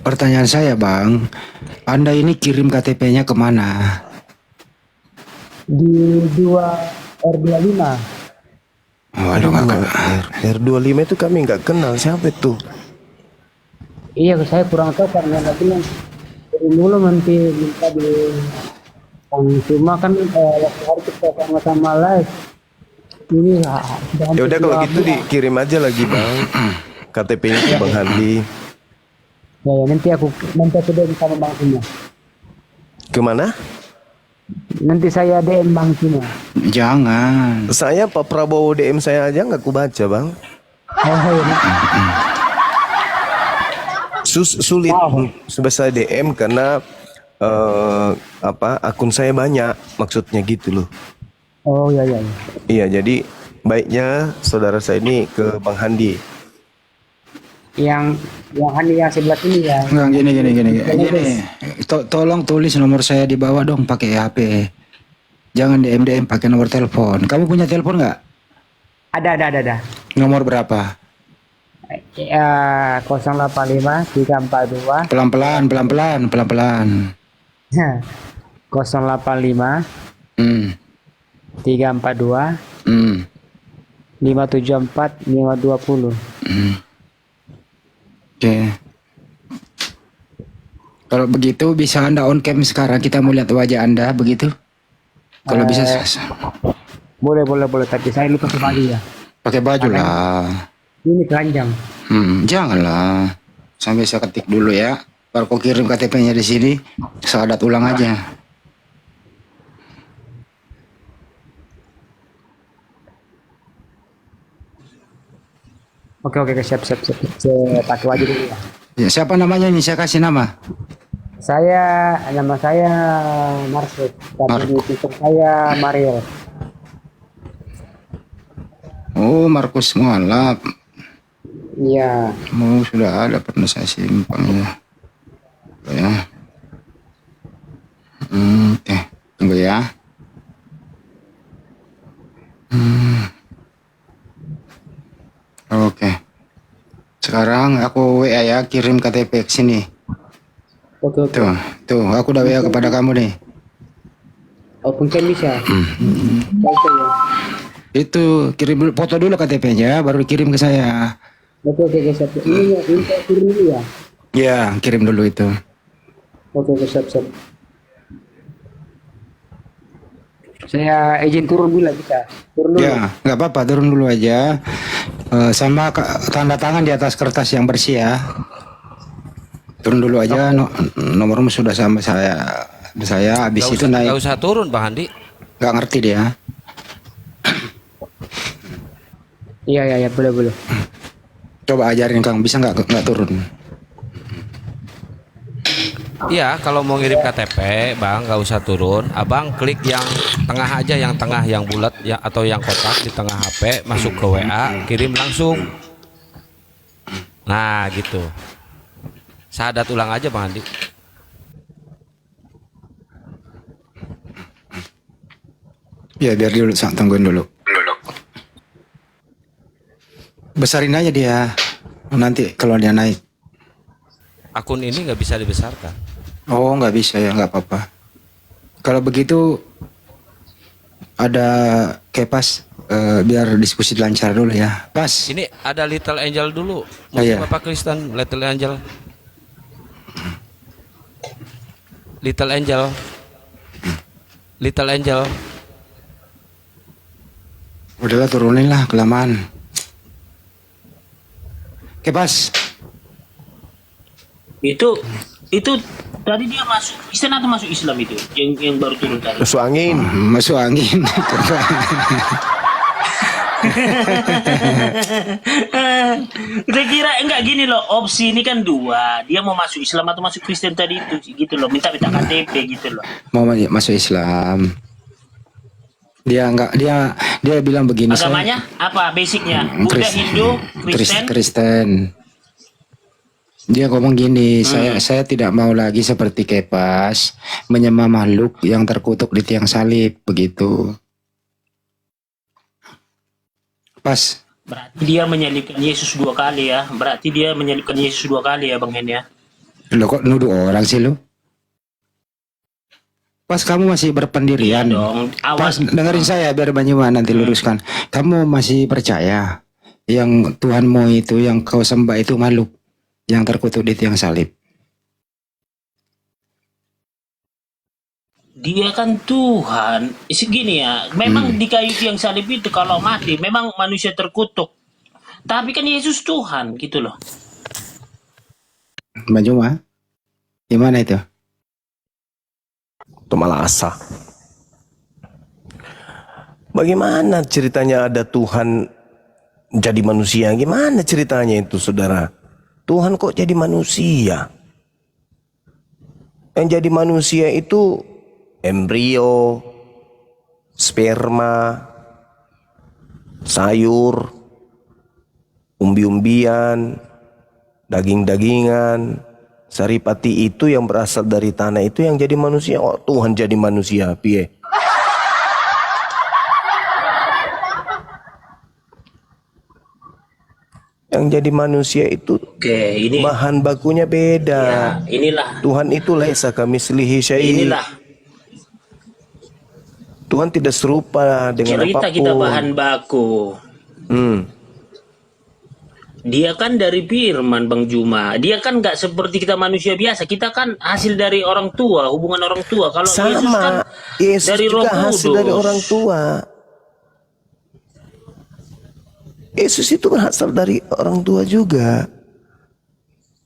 pertanyaan saya Bang, Anda ini kirim KTP-nya kemana? Di 2R25. Waduh, nggak kenal. R25 itu kami nggak kenal siapa itu. Iya, saya kurang tahu karena nggak bilang dari dulu nanti minta di cuma kan waktu hari kita sama-sama live ini Ya udah kalau gitu dikirim aja lagi Bang. KTP-nya ke Bang Handi. ya, nanti aku DM sama Bang Cina. Kemana? Nanti saya DM Bang Cina. Jangan. Saya Pak Prabowo DM saya aja nggak ku baca Bang. Ya. Sulit sebab saya DM karena akun saya banyak maksudnya gitu loh. Oh ya. Iya jadi baiknya saudara saya ini ke Bang Handi. Yang Hani yang sebelah sini ya. Enggak, gini. Tolong tulis nomor saya di bawah dong pakai HP. Jangan DM pakai nomor telepon. Kamu punya telepon nggak? Ada. Nomor berapa? 085 342 Pelan-pelan. 085 342 574 520. Oke. Kalau begitu bisa Anda on cam sekarang, kita mau lihat wajah Anda begitu? Kalau bisa Boleh, tapi saya lupa pakai baju ya. pakai baju lah. Ini keranjang. Janganlah. Sampai saya ketik dulu ya. Baru kau kirim KTP-nya di sini, syahadat ulang aja. Oke, siap. Saya pakai baju dulu ya. Ya, siapa namanya ini? Saya kasih nama. Nama saya Marcus, tapi di TikTok saya Mariel. Oh, Markus Mualaf. Iya. Oh, sudah ada, pernah saya simpan ya. Oke, tunggu ya. Oke. Sekarang aku WA ya, kirim KTP ke sini. Oke. Tuh, aku udah WA kepada kamu nih. Mungkin bisa. Oke ya. Itu kirim dulu, foto dulu KTP-nya, baru kirim ke saya. Oke, siap. Ini ya, minta kirim dulu ya. Ya, kirim dulu itu. Oke, siap. Saya izin turun dulu bisa. Turun dulu. Ya, nggak apa-apa, turun dulu aja. Sama tanda tangan di atas kertas yang bersih ya. Turun dulu aja, nomormu sudah sama saya. Habis itu naik. Nggak usah turun Bang Handi. Nggak ngerti dia. Iya, boleh. Coba ajarin Kang, bisa nggak turun? Iya, kalau mau ngirim KTP, Bang, nggak usah turun. Abang klik yang tengah aja, yang tengah, yang bulat, ya, atau yang kotak di tengah HP, masuk ke WA, kirim langsung. Nah, gitu. Syahadat ulang aja, Bang Andi. Ya, biar dulu, tungguin dulu. Besarin aja dia. Nanti kalau dia naik. Akun ini nggak bisa dibesarkan. Oh, nggak bisa ya, nggak apa-apa. Kalau begitu ada Kepas, biar diskusi lancar dulu ya. Pas. Ini ada Little Angel dulu. Iya. Bapak Kristen, Little Angel. Little Angel. Udahlah, turunin lah, kelamaan. Kepas. Itu tadi dia masuk Kristen atau masuk Islam itu yang baru turun tadi? Masuk angin. Masuk angin. Kita kira enggak gini loh, opsi ini kan dua, dia mau masuk Islam atau masuk Kristen tadi itu gitu loh, minta KTP gitu loh. Mau masuk Islam. Dia bilang begini. Agamanya apa basicnya? Buddha, Hindu, Kristen. Kristen. Dia ngomong gini, saya tidak mau lagi seperti Kepas menyembah makhluk yang terkutuk di tiang salib begitu. Pas. Berarti dia menyalibkan Yesus dua kali ya. Bang Hen ya. Lo kok nuduh orang sih lo? Pas kamu masih berpendirian, Dong, pas awal dengerin saya biar Banyuman nanti luruskan. Kamu masih percaya yang Tuhanmu itu yang kau sembah itu makhluk yang terkutuk di tiang salib. dia kan Tuhan. Segini ya, memang di kayu tiang salib itu kalau mati memang manusia terkutuk. Tapi kan Yesus Tuhan gitu loh. Banyuman, gimana itu? Itu malah asa. Bagaimana ceritanya ada Tuhan jadi manusia? Gimana ceritanya itu, saudara? Tuhan kok jadi manusia? Yang jadi manusia itu embrio, sperma, sayur, umbi-umbian, daging-dagingan, saripati itu yang berasal dari tanah itu yang jadi manusia. Oh, Tuhan jadi manusia, piye? Yang jadi manusia itu Oke, ini bahan bakunya beda. ya, inilah Tuhan itu laisa kamitslihi syai'. inilah Tuhan tidak serupa dengan cerita apapun. kita bahan baku. Dia kan dari firman, Bang Juma. Dia kan nggak seperti kita manusia biasa. Kita kan hasil dari orang tua, hubungan orang tua. Kalau Yesus kan Sama, Yesus dari Roh juga hasil Kudus. dari orang tua. Yesus itu berasal dari orang tua juga.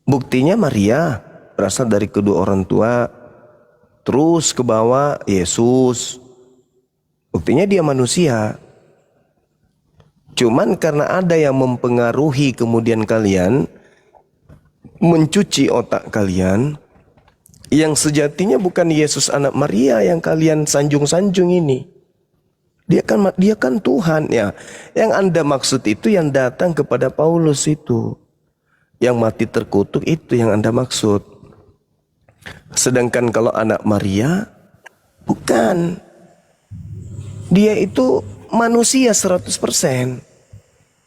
Buktinya Maria berasal dari kedua orang tua. Terus ke bawah Yesus. Buktinya dia manusia. Cuman karena ada yang mempengaruhi kemudian kalian mencuci otak kalian, yang sejatinya bukan Yesus anak Maria yang kalian sanjung-sanjung ini. Dia kan Tuhan ya. Yang Anda maksud itu yang datang kepada Paulus itu. Yang mati terkutuk itu yang Anda maksud. Sedangkan kalau anak Maria bukan. Dia itu manusia 100%.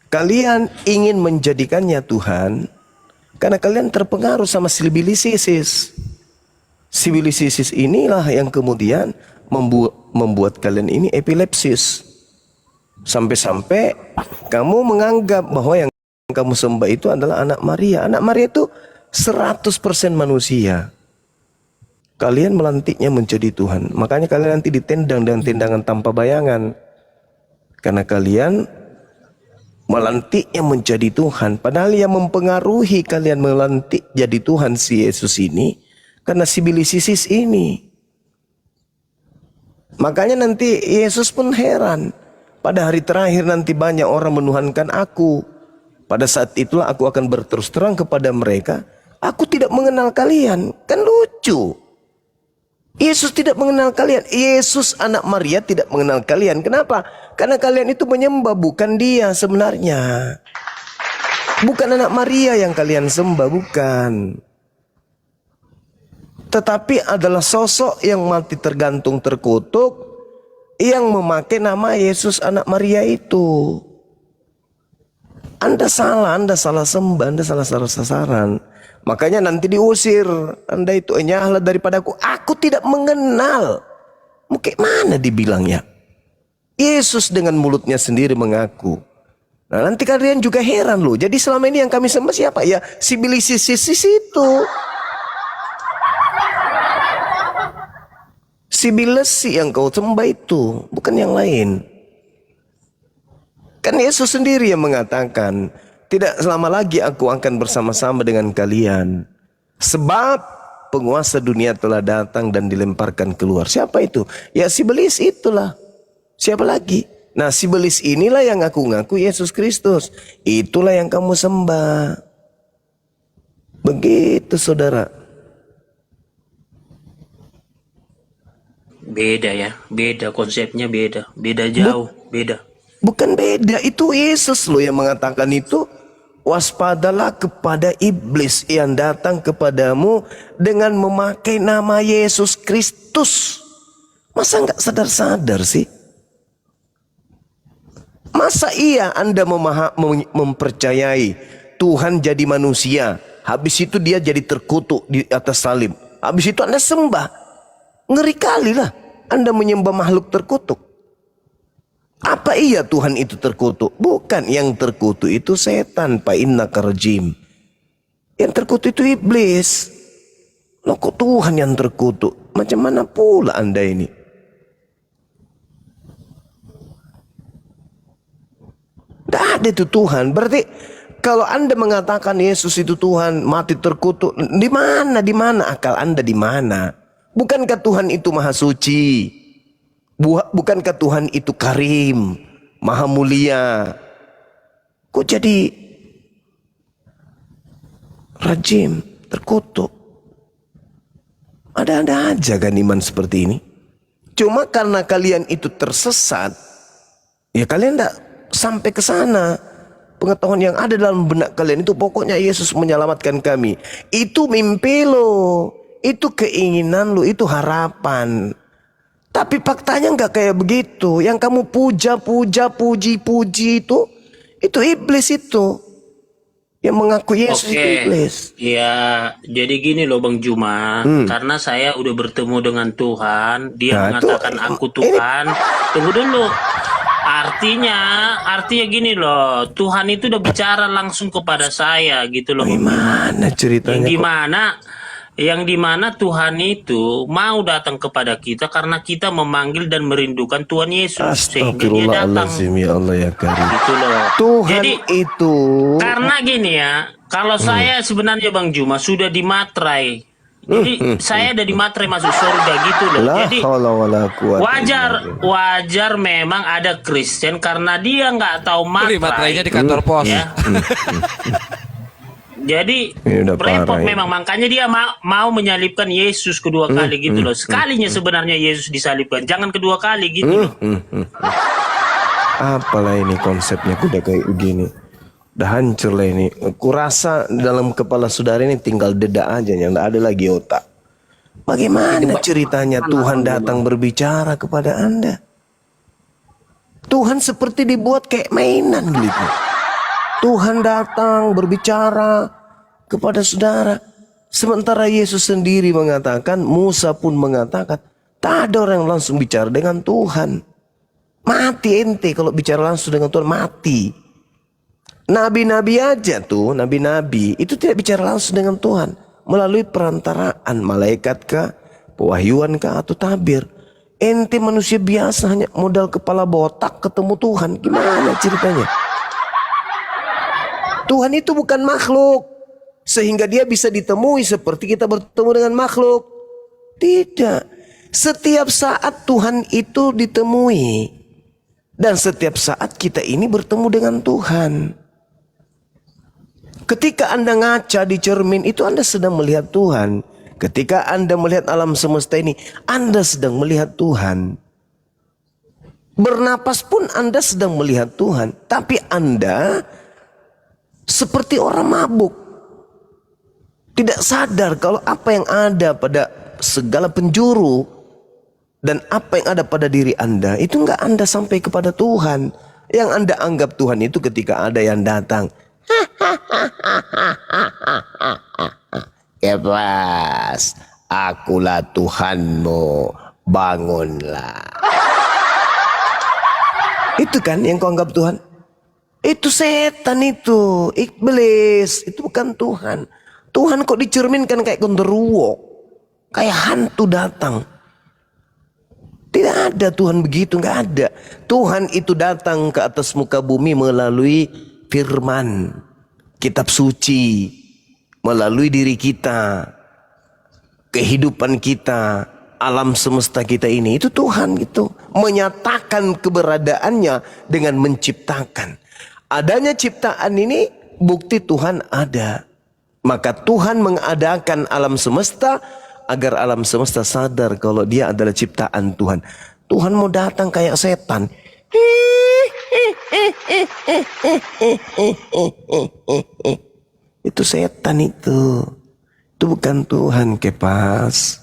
Kalian ingin menjadikannya Tuhan karena kalian terpengaruh sama sibilisis. Sibilisis inilah yang kemudian membuat kalian ini epilepsis. Sampai-sampai kamu menganggap bahwa yang kamu sembah itu adalah anak Maria. Anak Maria itu 100% manusia. Kalian melantiknya menjadi Tuhan. Makanya kalian nanti ditendang dengan tendangan tanpa bayangan. Karena kalian melantiknya menjadi Tuhan. Padahal yang mempengaruhi kalian melantik jadi Tuhan si Yesus ini karena sibilisis ini. Makanya nanti Yesus pun heran. Pada hari terakhir nanti banyak orang menuhankan aku. Pada saat itulah aku akan berterus terang kepada mereka. Aku tidak mengenal kalian. Kan lucu. Yesus tidak mengenal kalian. Yesus anak Maria tidak mengenal kalian. Kenapa? Karena kalian itu menyembah bukan dia sebenarnya. Bukan anak Maria yang kalian sembah, bukan. Tetapi adalah sosok yang mati tergantung terkutuk yang memakai nama Yesus anak Maria itu. Anda salah sembah, Anda salah sasaran. Makanya nanti diusir. Anda itu nyahlah daripada aku. Aku tidak mengenal. Mungkin mana dibilangnya? Yesus dengan mulutnya sendiri mengaku. Nah nanti kalian juga heran loh. Jadi selama ini yang kami sembah siapa? Ya sibilisis itu. Sibilesi yang kau sembah itu. Bukan yang lain. Kan Yesus sendiri yang mengatakan, tidak lama lagi aku akan bersama-sama dengan kalian. Sebab penguasa dunia telah datang dan dilemparkan keluar. Siapa itu? Ya sibelis itulah. Siapa lagi? Nah sibelis inilah yang aku ngaku Yesus Kristus. Itulah yang kamu sembah. Begitu saudara. Beda ya, beda konsepnya beda. Beda jauh, beda. Bukan beda, itu Yesus loh yang mengatakan itu. Waspadalah kepada iblis yang datang kepadamu dengan memakai nama Yesus Kristus. Masa nggak sadar-sadar sih? Masa iya Anda mempercayai Tuhan jadi manusia Habis itu dia jadi terkutuk di atas salib. Habis itu Anda sembah. Ngeri kali lah Anda menyembah makhluk terkutuk. Apa iya Tuhan itu terkutuk? Bukan, yang terkutuk itu setan, fa innaka rajim. Yang terkutuk itu iblis. Loh, kok Tuhan yang terkutuk? Macam mana pula Anda ini? Tidak ada itu Tuhan. Berarti kalau Anda mengatakan Yesus itu Tuhan, mati terkutuk, di mana akal Anda, di mana? Bukankah Tuhan itu maha suci? Bukankah Tuhan itu karim, maha mulia? Kok jadi rajim, terkutuk? Ada-ada aja kan iman seperti ini. Cuma karena kalian itu tersesat, ya kalian tidak sampai ke sana. Pengetahuan yang ada dalam benak kalian itu pokoknya Yesus menyelamatkan kami. Itu mimpi lo, itu keinginan lo, itu harapan. Tapi faktanya nggak kayak begitu. Yang kamu puji-puji itu iblis itu. Yang mengaku Yesus itu iblis. Ya, jadi gini loh Bang Juma, karena saya udah bertemu dengan Tuhan, dia Nah, mengatakan aku Tuhan. Tunggu dulu. Artinya gini loh, Tuhan itu udah bicara langsung kepada saya gitu loh. Gimana ceritanya? Yang dimana Tuhan itu mau datang kepada kita karena kita memanggil dan merindukan Tuhan Yesus, sehingga dia datang. Astagfirullahaladzim, ya Allah ya Karim. Gitu loh. Tuhan Jadi itu. karena gini ya, kalau saya sebenarnya Bang Juma sudah dimatrai. Jadi saya ada dimatrai masuk surga gitu loh. La Jadi haula wala quwata wajar memang ada Kristen karena dia nggak tahu Beli matrai. materainya di kantor pos. Ya. Jadi Ini udah repot parah, ya. memang, makanya dia mau menyalibkan Yesus kedua kali gitu loh. Sekalinya sebenarnya Yesus disalibkan, jangan kedua kali gitu loh. Apalah ini konsepnya udah kayak begini. Udah hancur lah ini. Kurasa dalam kepala saudara ini tinggal dedak aja, yang nggak ada lagi otak. Bagaimana ceritanya Tuhan datang berbicara kepada Anda? Tuhan seperti dibuat kayak mainan gitu. Tuhan datang berbicara kepada saudara. Sementara Yesus sendiri mengatakan, Musa pun mengatakan, tak ada orang yang langsung bicara dengan Tuhan. Mati ente kalau bicara langsung dengan Tuhan, mati. Nabi-nabi aja tuh, nabi-nabi itu tidak bicara langsung dengan Tuhan. Melalui perantaraan malaikat kah, pewahyuan kah, atau tabir. Ente manusia biasa hanya modal kepala botak ketemu Tuhan. Gimana ceritanya? Tuhan itu bukan makhluk sehingga dia bisa ditemui seperti kita bertemu dengan makhluk. Tidak. Setiap saat Tuhan itu ditemui. Dan setiap saat kita ini bertemu dengan Tuhan. Ketika Anda ngaca di cermin itu Anda sedang melihat Tuhan. Ketika Anda melihat alam semesta ini, Anda sedang melihat Tuhan. Bernapas pun Anda sedang melihat Tuhan. Tapi Anda seperti orang mabuk. Tidak sadar kalau apa yang ada pada segala penjuru dan apa yang ada pada diri Anda itu enggak Anda sampai kepada Tuhan. Yang Anda anggap Tuhan itu ketika ada yang datang. Kebas, akulah Tuhanmu, bangunlah. Itu kan yang kau anggap Tuhan. Itu setan itu, iblis, itu bukan Tuhan. Tuhan kok dicerminkan kayak genderuwo, kayak hantu datang. Tidak ada Tuhan begitu, nggak ada. Tuhan itu datang ke atas muka bumi melalui firman, kitab suci, melalui diri kita, kehidupan kita, alam semesta kita ini. Itu Tuhan gitu, menyatakan keberadaannya dengan menciptakan. Adanya ciptaan ini bukti Tuhan ada. Maka Tuhan mengadakan alam semesta agar alam semesta sadar kalau dia adalah ciptaan Tuhan. Tuhan mau datang kayak setan. Itu setan itu. Itu bukan Tuhan, Kepas.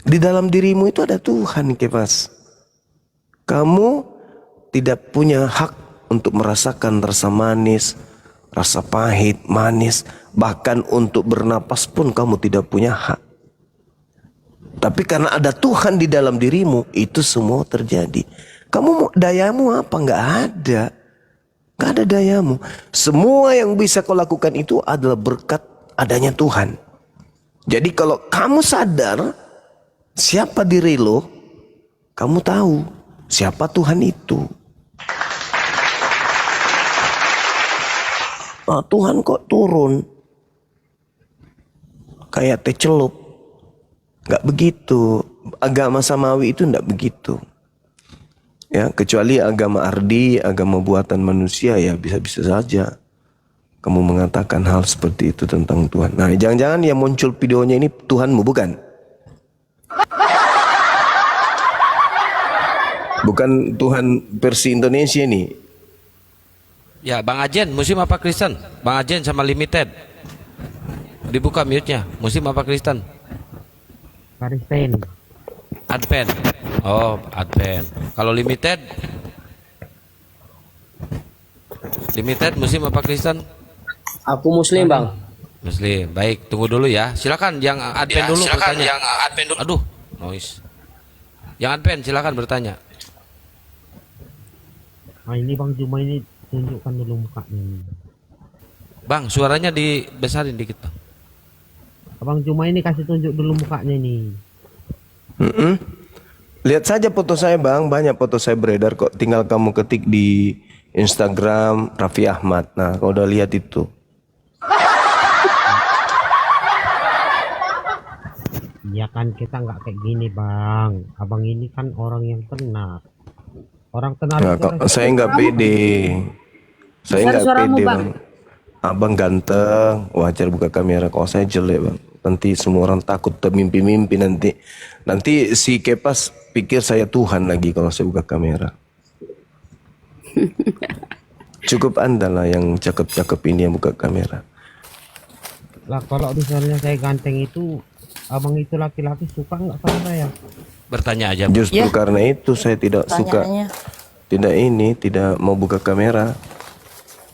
Di dalam dirimu itu ada Tuhan, Kepas. Kamu tidak punya hak untuk merasakan rasa manis, rasa pahit, manis. Bahkan untuk bernapas pun kamu tidak punya hak. Tapi karena ada Tuhan di dalam dirimu, itu semua terjadi. Dayamu apa? Nggak ada. Nggak ada dayamu. Semua yang bisa kau lakukan itu adalah berkat adanya Tuhan. Jadi kalau kamu sadar siapa diri lo, kamu tahu siapa Tuhan itu. Tuhan kok turun kayak teh celup. Nggak begitu. Agama samawi itu nggak begitu. Ya, kecuali agama ardi, agama buatan manusia, ya bisa-bisa saja kamu mengatakan hal seperti itu tentang Tuhan. Nah, jangan-jangan yang muncul videonya ini Tuhanmu, bukan? Bukan Tuhan versi Indonesia ini. Ya, Bang Ajen, Muslim apa Kristen? Bang Ajen sama Limited. Dibuka mute-nya. Muslim apa Kristen? Kristen. Advent. Oh, Advent. Kalau Limited? Limited Muslim apa Kristen? Aku Muslim, Bang. Muslim. Baik, tunggu dulu ya. Silakan yang Advent dulu bertanya. Aduh, noise. Yang Advent silakan bertanya. Nah ini Bang Juma ini tunjukkan dulu mukanya ini. Bang, suaranya dibesarin dikit, Bang. Abang Juma ini kasih tunjuk dulu mukanya ini. Lihat saja foto saya, Bang. Banyak foto saya beredar kok. Tinggal kamu ketik di Instagram Raffi Ahmad. Nah, kau udah lihat itu. Ya kan kita nggak kayak gini Bang. Abang ini kan orang yang tenar. Orang tenar Nah, itu saya nggak pede. Saya nggak pede, Bang. Abang ganteng, wajar buka kamera. Kalau saya jelek, Bang. Nanti semua orang takut termimpi-mimpi nanti. Nanti si Kepas pikir saya Tuhan lagi kalau saya buka kamera. Cukup Anda lah yang cakep-cakep ini yang buka kamera. lah kalau misalnya saya ganteng itu, abang itu laki-laki suka nggak sama saya? Bertanya aja, Bang. Justru karena itu saya tidak suka. Tidak mau buka kamera.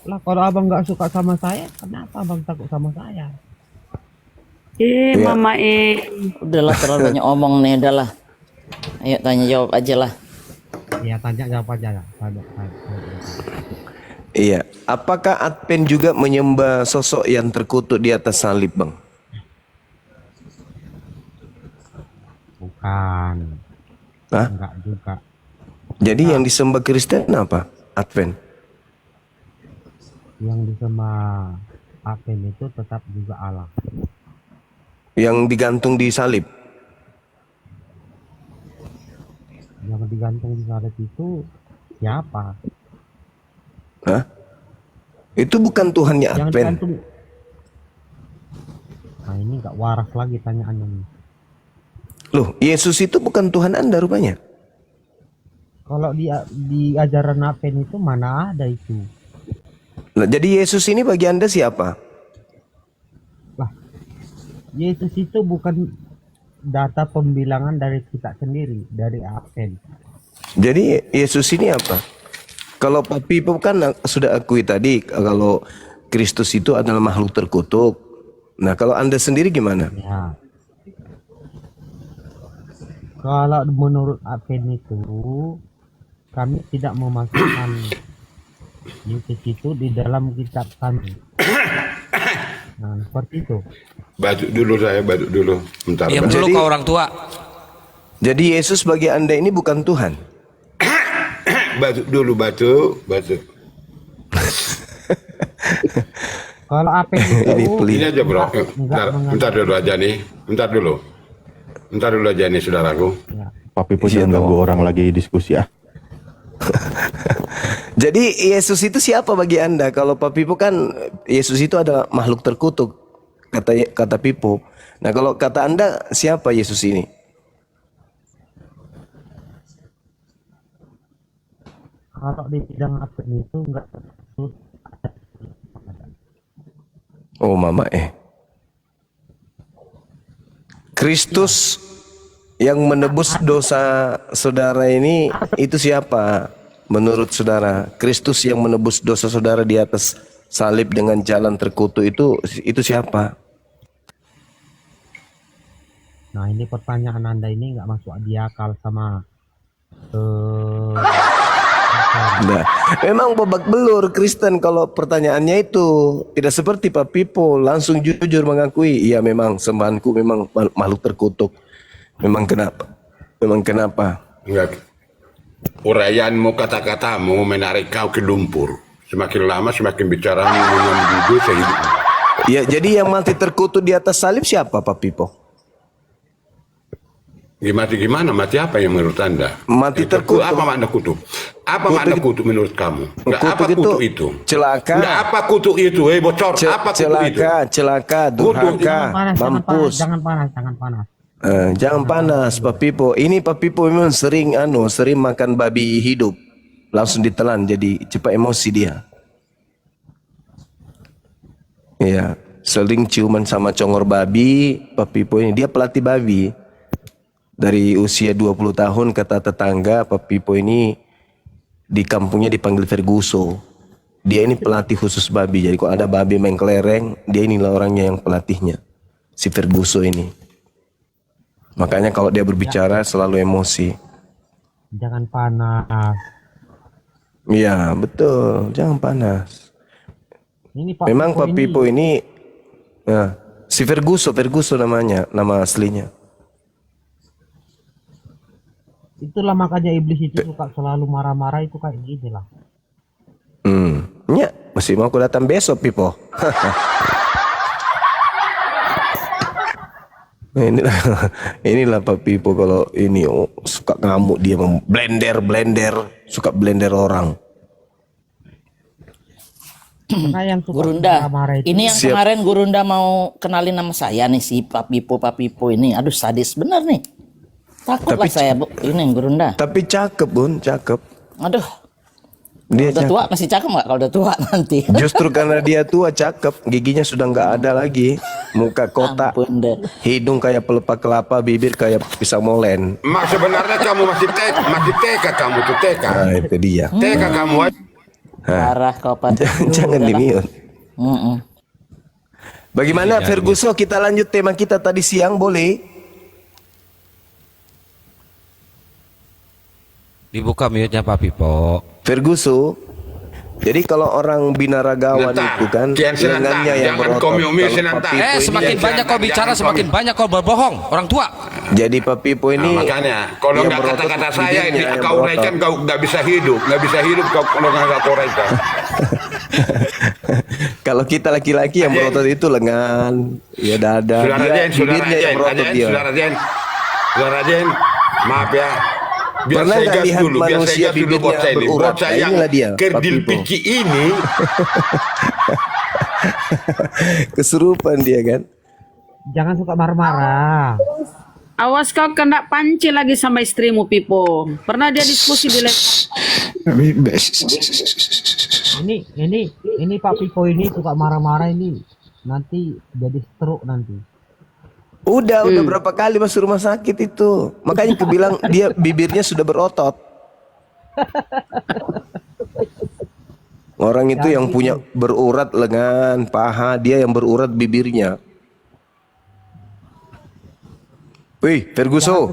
Lah kalau abang nggak suka sama saya, kenapa abang takut sama saya? Iya. Mama udahlah terlalu banyak omong nih, udahlah. Ayo tanya jawab aja lah. Ya tanya jawab aja lah. Iya. Apakah Advent juga menyembah sosok yang terkutuk di atas salib, Bang? Bukan. Hah? Enggak juga. Jadi yang disembah Kristen apa? Advent. Yang disembah Advent itu tetap juga Allah. Yang digantung di salib. Yang digantung di salib itu siapa? Hah? Itu bukan Tuhannya Yang Advent. digantung. Nah ini nggak waras lagi tanyaannya nih. Loh, Yesus itu bukan Tuhan Anda rupanya. Kalau di ajaran Advent itu mana ada itu? Nah, jadi Yesus ini bagi Anda siapa? Lah, Yesus itu bukan data pembilangan dari kita sendiri, dari Advent. Jadi Yesus ini apa? Kalau Papi kan sudah akui tadi kalau Kristus itu adalah makhluk terkutuk. Nah, kalau Anda sendiri gimana? Ya. Kalau menurut Advent itu kami tidak memasukkan Yesus itu di dalam kitab kami. Nah, seperti itu. Batuk dulu saya, batuk dulu. Bentar. Diam Bang. dulu ke orang tua. Jadi Yesus bagi Anda ini bukan Tuhan. Batuk dulu, batuk. Kalau Advent Ini itu pelit. Ini aja bro. Bentar dulu aja nih. Bentar dulu aja nih saudaraku. Papi pun jangan ganggu orang lagi diskusi ah. Jadi Yesus itu siapa bagi Anda? Kalau Pak Pipo kan Yesus itu adalah makhluk terkutuk kata Pipo. Nah, kalau kata Anda siapa Yesus ini? kalau di bidang Advent itu enggak terus. Oh, Mama Kristus yang menebus dosa saudara itu siapa? Menurut saudara, Kristus yang menebus dosa saudara di atas salib dengan jalan terkutuk itu siapa? Nah ini pertanyaan Anda ini nggak masuk di akal sama Nah, memang babak belur Kristen kalau pertanyaannya itu tidak seperti Pak Pipo langsung jujur mengakui, iya memang sembahanku memang makhluk terkutuk. Memang kenapa? Memang kenapa? Enggak. Uraianmu, kata-katamu menarik kau ke lumpur. Semakin lama semakin bicara dengan jujur sehidup. Ya, jadi yang mati terkutuk di atas salib siapa Pak Pipo? Gimana? Mati apa yang menurut Anda? Mati terkutuk. Apa makna kutuk? Apa makna kutuk menurut kamu? Enggak, apa Kutuk kutuk itu? celaka. Enggak, apa kutuk itu? Bocor. Apa kutuk itu? Celaka, durhaka, mampus. Jangan panas. Jangan panas Pak Pipo. Ini Pak Pipo memang sering makan babi hidup. Langsung ditelan jadi cepat emosi dia. Iya, sering ciuman sama congor babi. Pak Pipo ini dia pelatih babi. Dari usia 20 tahun kata tetangga Pak Pipo ini di kampungnya dipanggil Ferguso. Dia ini pelatih khusus babi. Jadi kalau ada babi main kelereng, dia inilah orangnya yang pelatihnya. Si Ferguso ini. Makanya kalau dia berbicara selalu emosi. Jangan panas. Iya, betul. Jangan panas. Ini Pak Memang Pipo Pak Pipo ini si Ferguso namanya, nama aslinya. Itulah makanya iblis itu suka selalu marah-marah itu kayak gini lah. Ya, masih mau aku datang besok Pipo. Nah, inilah Pak Pipo kalau ini suka ngamuk dia blender, suka blender orang. Karena yang suka Gurunda, marah-marah itu ini yang Siap. kemarin Gurunda mau kenalin nama saya nih si Pak Pipo ini. Aduh sadis bener nih. Takutlah saya Bu. Ini Gurunda. Tapi cakep Bun, cakep. Aduh, Dia udah cakep. tua masih cakep nggak kalau udah tua nanti? Justru karena dia tua cakep, giginya sudah nggak ada lagi, muka kotak, Ampun deh. hidung kayak pelepah kelapa, bibir kayak pisang molen. Mak, sebenarnya kamu masih TK kamu tuh TK. Nah itu dia. TK kamu aja. Parah kau Pak. Jangan di-mute. Mm-mm. Bagaimana Ferguson, kita lanjut tema kita tadi siang boleh? Dibuka mute-nya Pak Pipo. Ferguson, jadi kalau orang binaragawan Nentang. itu kan Jangan senantang. lengannya yang Jangan berotot. kau mute, Kalau senantang. Pak Pipo ini- Semakin jangan- banyak kau bicara, jangan semakin kau- banyak kau berbohong. Orang tua. Jadi Pak Pipo ini Nah, makanya kalau yang nggak berotot kata-kata saya ini bibirnya yang kau berotot. uraikan kau nggak bisa hidup kau kalau nggak kau uraikan. Kalau kita laki-laki yang berotot itu lengan, ya dada, Saudara dia Jen, bibirnya yang berotot dia. Saudara Jen, maaf ya. Biar Pernah saya nggak gas lihat dulu, biar saya manusia gas dulu bibirnya buat saya ini. berurat? Buat saya Nah, yang inilah dia, kerdil Pak Pipo. pici ini, Kesurupan dia kan. jangan suka marah-marah. Awas kau kena panci lagi sama istrimu Pipo. Pernah dia diskusi di Ini Pak Pipo ini suka marah-marah ini. Nanti jadi stroke nanti. Udah berapa kali masuk rumah sakit itu. Makanya aku bilang dia bibirnya sudah berotot. Orang itu yang punya berurat lengan, paha, dia yang berurat bibirnya. Wih, Ferguson.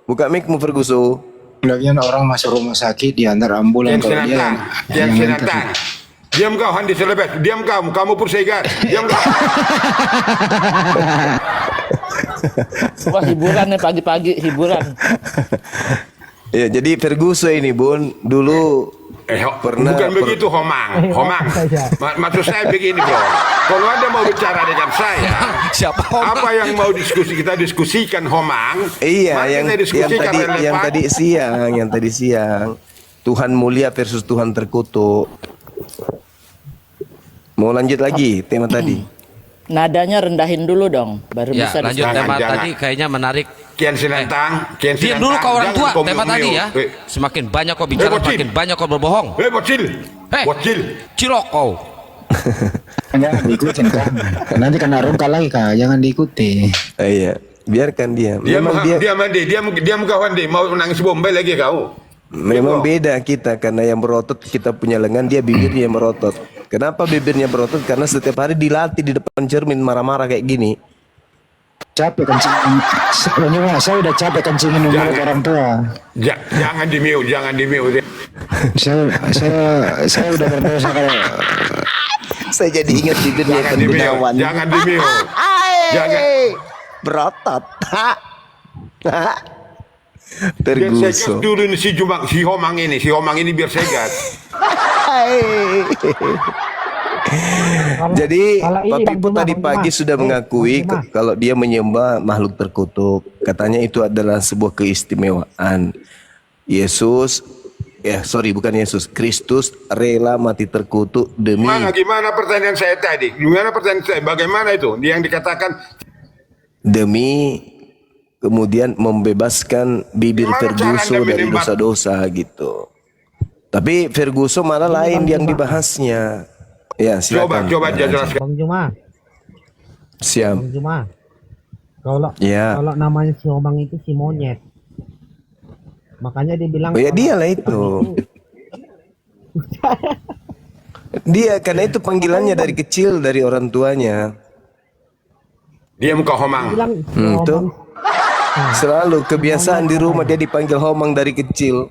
Buka mic-mu Ferguson. Lagian orang masuk rumah sakit diantar ambulan Jen kalau dia Sinantang, Jen yang Sinantang. Diam kau Handi Selebes, diam kamu pun segar. Diam kau. Wah hiburan nih pagi-pagi hiburan. Ya, jadi Ferguson ini Bun, dulu pernah Bukan begitu Homang. Maksud saya begini bro. Kalau Anda mau bicara dengan saya, Siapa Homang? apa yang mau kita diskusikan Homang? iya mari yang kita diskusikan relevan. yang tadi siang. Tuhan mulia versus Tuhan terkutuk. Mau lanjut lagi tema tadi? Nadanya rendahin dulu dong, baru Ya, bisa lanjut Jangan, tema jangan. tadi kayaknya menarik. Kian Sinantang, Kian Diam Sinantang. dulu kau orang tua. Jangan kau Tema mute-mute. tadi ya. Eh, Semakin banyak kau bicara, bocil. semakin banyak kau berbohong. bocil. Bocil. Cilok kau. jangan diikutin kan. Nanti kena rungkal lagi kak, jangan diikuti. Iya, biarkan dia. Diam Memang dia Andi, diam kau Andi. Mau nangis bombay lagi kau. Memang beda kita, karena yang berotot kita punya lengan, dia bibirnya yang berotot. Kenapa bibirnya berotot? Karena setiap hari dilatih di depan cermin marah-marah kayak gini. Capek kencingin. Sebenarnya saya udah capek kencingin mulut orang tua. Jangan di mute, jangan di mute. Saya udah berdosa kalau Saya jadi ingat bibirnya Jangan kan di mute, Gunawan. jangan di mute. Jangan. Berotot. Biar saya gas Terguso. dulu nih si Homang ini biar saya gas. Jadi Kalau ini Pak Bang Pipo Juma, tadi Bang pagi Juma. sudah mengakui kalau dia menyembah makhluk terkutuk. Katanya itu adalah sebuah keistimewaan. Bukan Yesus, Kristus rela mati terkutuk demi Gimana pertanyaan saya tadi? Gimana pertanyaan saya? Bagaimana itu? Yang dikatakan kemudian membebaskan bibir Gimana Ferguso cara Anda dari menembak? dosa-dosa gitu. Tapi Ferguso malah lain yang dibahasnya. Ya, silakan. coba dia jelaskan. Bang Juma, Siap. Bang Juma. Kalau Ya. kalau namanya si Omang itu si monyet. Makanya dia bilang Oh ya dialah itu. Dia karena itu panggilannya dari kecil dari orang tuanya. Diam kau Homang. bilang si Tuh. Omang Selalu kebiasaan di rumah dia dipanggil Homang dari kecil.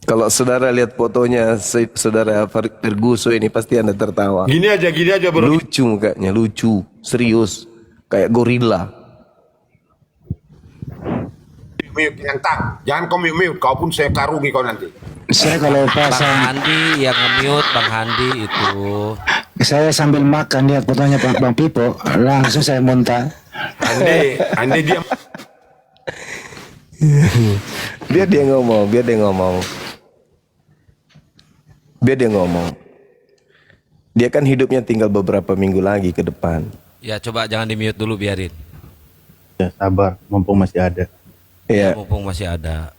Kalau saudara lihat fotonya saudara Ferguso ini pasti Anda tertawa. Gini aja bro. Lucu mukanya, lucu, serius, kayak gorila. Mute nyantang. Jangan kau mute, kau pun saya karungi kau nanti. saya kalau Bang pasang Handi yang nge-mute, Bang Handi itu. saya sambil makan lihat fotonya Bang Pipo, langsung saya muntah. Ande diam. Biar dia ngomong. Dia kan hidupnya tinggal beberapa minggu lagi ke depan. Ya coba jangan di-mute dulu, biarin. Ya sabar, mumpung masih ada. Iya, Mumpung masih ada.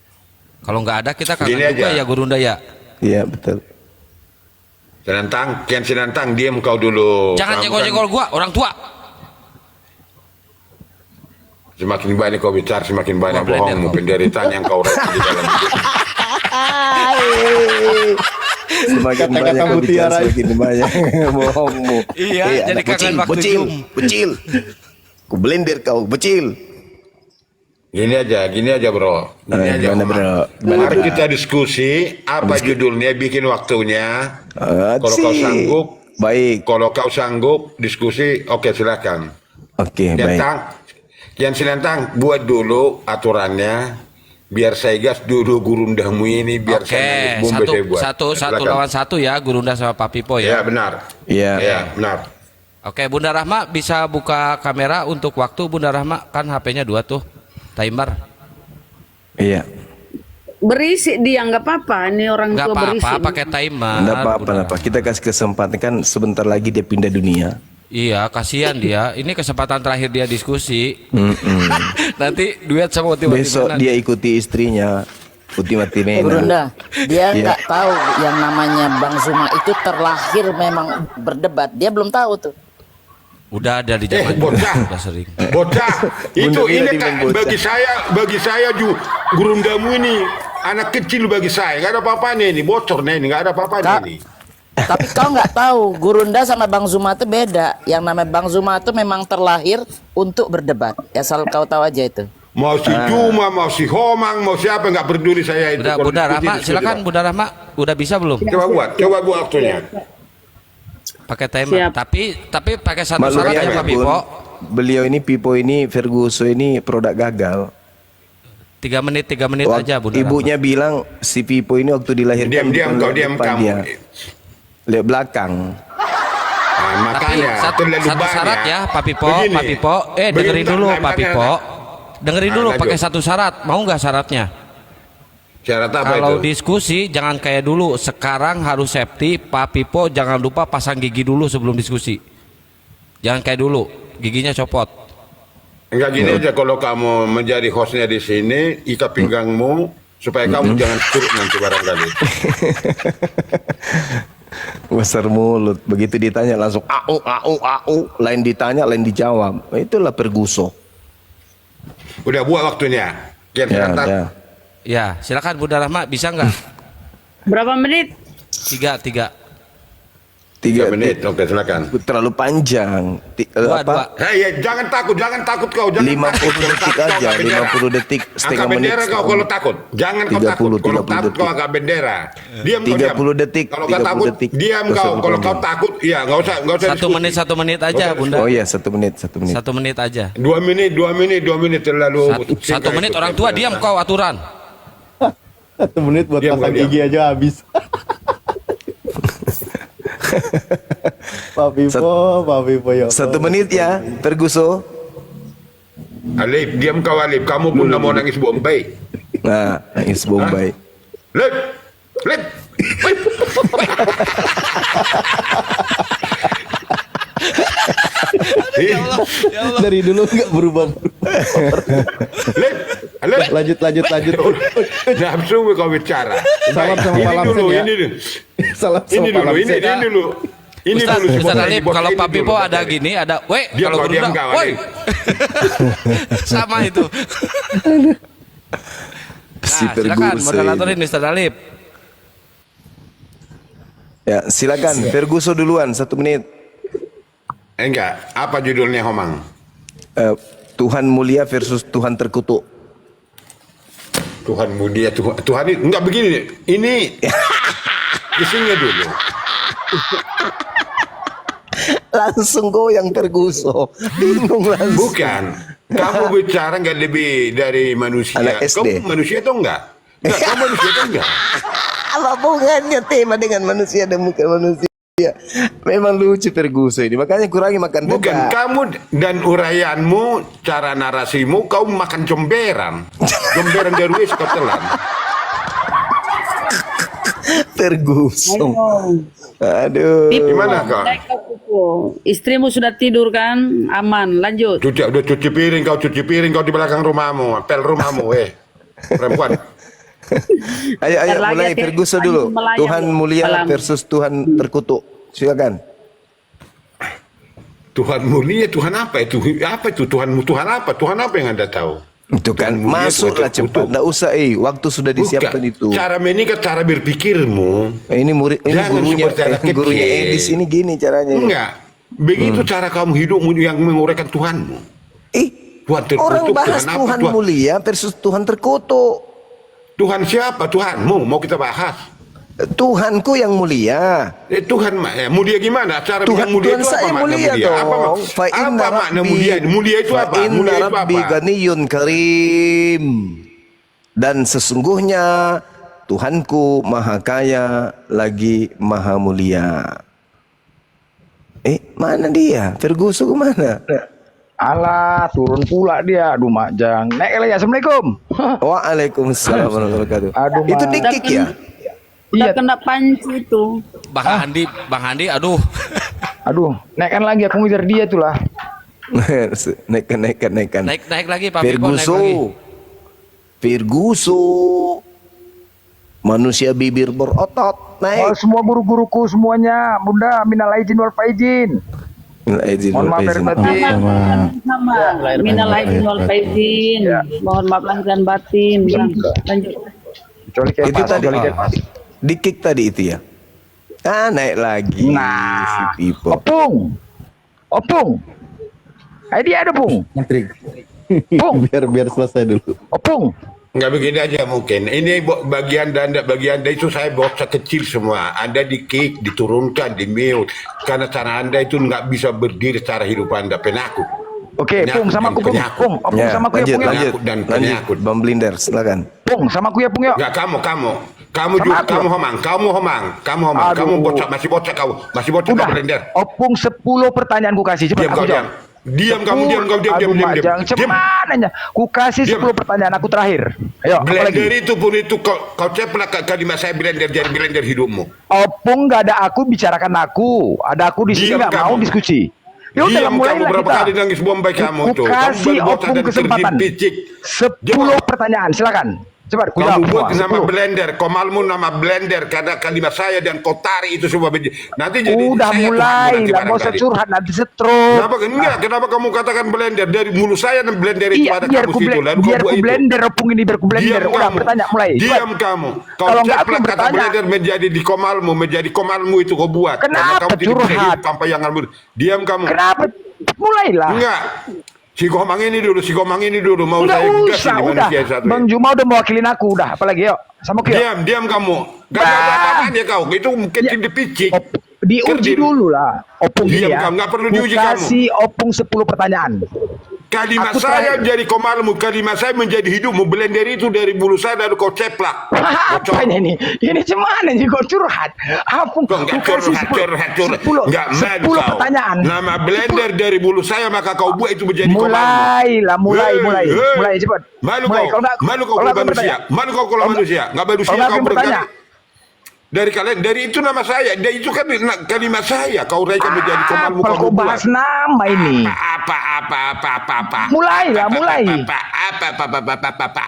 Kalau nggak ada kita Gini kangen juga aja. ya Gurunda ya. iya betul. Kian Sinantang, diam kau dulu. Jangan Kamu jengkol-jengkol gua, orang tua. Semakin banyak kau bicara, semakin banyak Wah, blender bohongmu, kau. penderitaan yang kau raih di dalam hidup. Semakin Kata-kata banyak kau bicara, mutiara. semakin banyak bohongmu. Iya, jadi anak kangen waktu bocil, Zoom. bocil. Ku blender kau, bocil. Gini aja bro. Gini aja. Gimana, Omang. bro? Mari kita diskusi. Apa judulnya? Bikin waktunya. Kalau kau Asik. sanggup, Baik. kalau kau sanggup diskusi, oke silakan. Oke, baik. Kian Sinantang, buat dulu aturannya. Biar saya gas dulu gurundamu ini. Biar Oke, saya nangis, bombe saya buat. satu Silakan. lawan satu ya, Gurunda sama Pak Pipo Ya ya. benar. Iya. Ya benar. Oke, Bunda Rahma bisa buka kamera untuk waktu. Bunda Rahma kan HP-nya 2 tuh, timer. Iya. Berisik dia nggak apa-apa. Ini orang Nggak tua berisik. apa-apa, pakai timer. Enggak Bunda apa-apa, Rahma. kita kasih kesempatan kan sebentar lagi dia pindah dunia. Iya, kasihan dia. Ini kesempatan terakhir dia diskusi. Nanti duet sama Ultimate Besok Team. dia ikuti istrinya Ultimate Team. Gurunda, dia Iya. nggak tahu yang namanya Bang Zuma itu terlahir memang berdebat. Dia belum tahu tuh. Udah ada di zaman bocah. udah sering. Bocah, itu Bunda Bila ini dibilang kan bocah. bagi saya gurundamu ini anak kecil bagi saya, nggak ada apa-apanya ini, bocor nih ini, nggak ada apa-apanya Kak. ini. Tapi kau nggak tahu, Gurunda sama Bang Zuma itu beda. Yang namanya Bang Zuma itu memang terlahir untuk berdebat. Ya asal kau tahu aja itu. Mau si Juma, mau si Homang, mau siapa nggak peduli saya itu. Udah, Kalau Bunda diskusi, Rahma, diskusi, silakan Pak. Bunda Rahma. Udah bisa belum? Coba buat waktunya. Pakai timer. Siap. Tapi pakai satu Maklum syarat ya, ya Pak Bun. Pipo. Beliau ini Pipo ini Ferguso ini produk gagal. 3 menit aja Bunda Ibunya bilang si Pipo ini waktu dilahirkan Diam kau, diam depan kamu. dia. Lihat belakang. Nah, Tapi makanya satu terlalu syarat banyak. ya Pak Pipo, Begini. Pak Pipo. Dengerin Begini, dulu bentar, Pak bentar, Pipo. Dengerin Nah, dulu lanjut. pakai satu syarat. Mau nggak syaratnya? Syarat apa Kalau itu? diskusi jangan kayak dulu. Sekarang harus safety. Pak Pipo jangan lupa pasang gigi dulu sebelum diskusi. Jangan kayak dulu. Giginya copot. Enggak gini aja, kalau kamu menjadi hostnya di sini, ikat pinggangmu supaya kamu jangan turut nanti barangkali. Besar mulut. Begitu ditanya langsung au. Lain ditanya, lain dijawab. Itulah Ferguso. Udah buat waktunya. Sekian Ya, serentak. ya. Ya, silakan Bunda Rahma, bisa nggak? Berapa menit? 3. 3 menit, oke silakan. Terlalu panjang. Dua. Hei, jangan takut kau. Jangan 50 takut. detik Takut kau aja, angkat bendera. 50 detik, setengah Angkat menit. bendera kau kalau takut. Jangan kau 30, takut. Kalau 30 takut kau detik. angkat bendera. Diam kau 30 diam. detik, Kalau kau 30 takut, detik. diam Terus kau. satu Kalau kau panjang. takut, ya nggak usah 1 menit aja, Bunda. Oh iya, 1 menit, 1 menit. 1 menit aja. 2 menit terlalu. Satu menit orang tua, diam kau aturan. 1 menit buat Diam, pasang diam. gigi aja habis. Pak Pipo ya. 1 menit ya, Ferguso. Alif, diam kau Alif. Kamu pun nggak mau nangis Bombay. Nah, nangis Bombay. Lip. Ya Allah. Dari dulu nggak berubah. Lip. Lanjut. Nafsu kau bicara. Salam sama Ini Pak dulu, Lamsen ya. ini dulu. Salam Ini sama dulu, Pak ini Lamsen. dulu. Ini Ustaz, dulu. Ustaz sebentar, Alif, ini kalau ini Pak dulu, Pipo Pak ada Alif. gini, ada Diam kalau kau, diam Bunda, kau, woi. Alif. Sama itu. Si Nah, silakan Ferguso. moderatorin Ustaz Alif. Ya, silakan Ferguso duluan 1 menit. Enggak, apa judulnya Homang? Tuhan mulia versus Tuhan terkutuk. Tuhan mulia, Tuhan ini enggak begini. Ini isinya dulu. Langsung goyang Ferguso. Bingung langsung. Bukan. Kamu bicara enggak lebih dari manusia. Anak SD. Kamu manusia atau enggak? Enggak, kamu manusia atau enggak? Apa hubungannya tema dengan manusia dan bukan manusia? Memang lucu Ferguso ini. Makanya kurangi makan Bukan, debat. kamu dan uraianmu, cara narasimu, kau makan comberan. Comberan dari kau telan. Ferguso. Aduh. Gimana kau? Naik ke Pipo. Istrimu sudah tidur kan? Aman, lanjut. Udah cuci piring kau di belakang rumahmu, pel rumahmu, perempuan. Ayo Ntar lagi mulai hati-hati Ferguso dulu. melayang Tuhan loh, mulia salam. versus Tuhan terkutuk. Silakan. Tuhan mulia, Tuhan apa itu? Apa itu Tuhanmu? Tuhan apa? Tuhan apa yang Anda tahu? Itu kan Tuhan mulia, masuklah Tuhan cepat. terkutuk. Nggak usah, waktu sudah disiapkan Bukan. itu. Cara menikah, cara berpikirmu. Ini murid, ini Jangan gurunya, seperti anak gurunya kecil. Edis ini gini caranya. Enggak. Begitu cara kamu hidupmu yang menguraikan Tuhanmu. Tuhan terkutuk, Orang bahas Tuhan apa? Tuhan mulia versus Tuhan terkutuk. Tuhan siapa? Tuhanmu. Mau kita bahas. Tuhanku yang mulia. Tuhan mulia gimana? Cara Tuhan, yang mulia Tuhan itu apa saya makna mulia mulia? dong. Apa makna mulia? Mulia itu apa? Mulia itu Rabbi apa? ganiyun karim. Dan sesungguhnya Tuhanku maha kaya lagi maha mulia. Mana dia? Ferguso kemana? Alah, turun pula dia. Aduh, Majang. Naik lagi. Assalamualaikum. Waalaikumsalam warahmatullahi wabarakatuh. Aduh, Itu Mak. dikik ya? Udah kena panci itu. Bang Andi, aduh. Aduh, naikkan lagi. Aku ngejar dia tuh lah. naikkan. Naik lagi Pak Pipo, naik lagi. Ferguso. Manusia bibir berotot. Naik. Oh, semua guru-guruku semuanya. Bunda, minal aidin wal faizin. Mohon maaf lahir batin. Sama. Minal aidin wal faizin. Mohon maaf lahir dan batin. Lanjut. Kecuali kayak Itu Pak, tadi kecuali kayak Pak. dikik tadi itu ya. Naik lagi. Nah, si Pipo. Opung. Dia ada Pung. Menteri. Pung. biar selesai dulu. Opung. Enggak begini aja mungkin. Ini bagian Anda itu saya bocah kecil semua. Anda di-kick, diturunkan, di-mute. Karena cara Anda itu nggak bisa berdiri secara hidup Anda. Penakut. Oke, Pung sama aku Pung. Pung, Opung Ya, sama aku ya Pung ya. Penakut dan penyakut. Bang Blinder, silakan. Pung sama aku ya Pung ya. Enggak, kamu Sama juga, aku. kamu homang. Aduh. Kamu masih bocah kau. Masih bocah Udah. kau blender. Opung 10 pertanyaan ku kasih. Cepat Diam aku kau, jawab. diam. Diam. Aduh, Majang, cemananya. Ku kasih 10 pertanyaan aku terakhir. Ayo, apa lagi? Blender itu pun itu kau ceplak kalimat saya blender jadi blender hidupmu. Opung gak ada aku bicarakan aku. Ada aku di sini Diam nggak mau kamu. diskusi. Ya udah Diam mulailah kamu, berapa kita. kali nangis Bombay kamu Ku tuh. Kamu kasih baru bocah Opung dan kesempatan. terdidik. 10 pertanyaan, silakan. Cepat, ku Kamu jawab buat semua. nama 10. blender, komalmu nama blender, karena kalimat saya dan kau tarik itu semua nanti jadi Udah saya mulai Tuhanmu nanti lah, gak usah barangkali. curhat nanti stroke. Kenapa enggak? Kenapa kamu katakan blender dari mulut saya dan blender itu Iya, ada biar kamu ku situ lalu biar kau buat ku itu. blender opung ini, biar ku blender. Diam Udah kamu. bertanya mulai. Diam Cepat. kamu. Kau Kalau enggak aku ceplak kata bertanya. blender menjadi di komalmu, menjadi komalmu itu kau buat. Karena Kenapa kamu tidak bisa curhat? hidup tanpa yang kamu. Diam kamu. Kenapa? Mulailah. Enggak. Si Komang ini dulu, mau Udah saya gas usah, ini udah. manusia satu. Bang Juma udah mewakilin aku, udah. Apalagi yuk. Sama Kyo. Diam kamu. Gak ada apa-apaan ya kau. Itu kecil dipicik. Diuji dulu lah. Opung Diam ini ya. kamu, nggak perlu Ku diuji kamu. kasih opung 10 pertanyaan. Kalimat Aku saya terakhir. menjadi komalmu, kalimat saya menjadi hidupmu. Blender itu dari bulu saya lalu kau ceplak. Apa ini? Ini gimana nih kau curhat? Apa? Kok nggak Ku kasih curhat. 10 Nggak malu 10 kau. pertanyaan. Nama blender dari bulu saya maka kau buat itu menjadi komalmu. Mulai cepat. Malu Mulai. kau. Kalau Malu kau kalau kalau aku manusia. bertanya. Malu kau kalau manusia. Nggak manusia Kalau kau aku bertanya. berkali. Dari kalian, dari itu nama saya. Dari itu kan kalimat saya. Kau raikan menjadi komalmu. Apa kau bahas nama ini? Apa. Mulailah, mulai. Apa.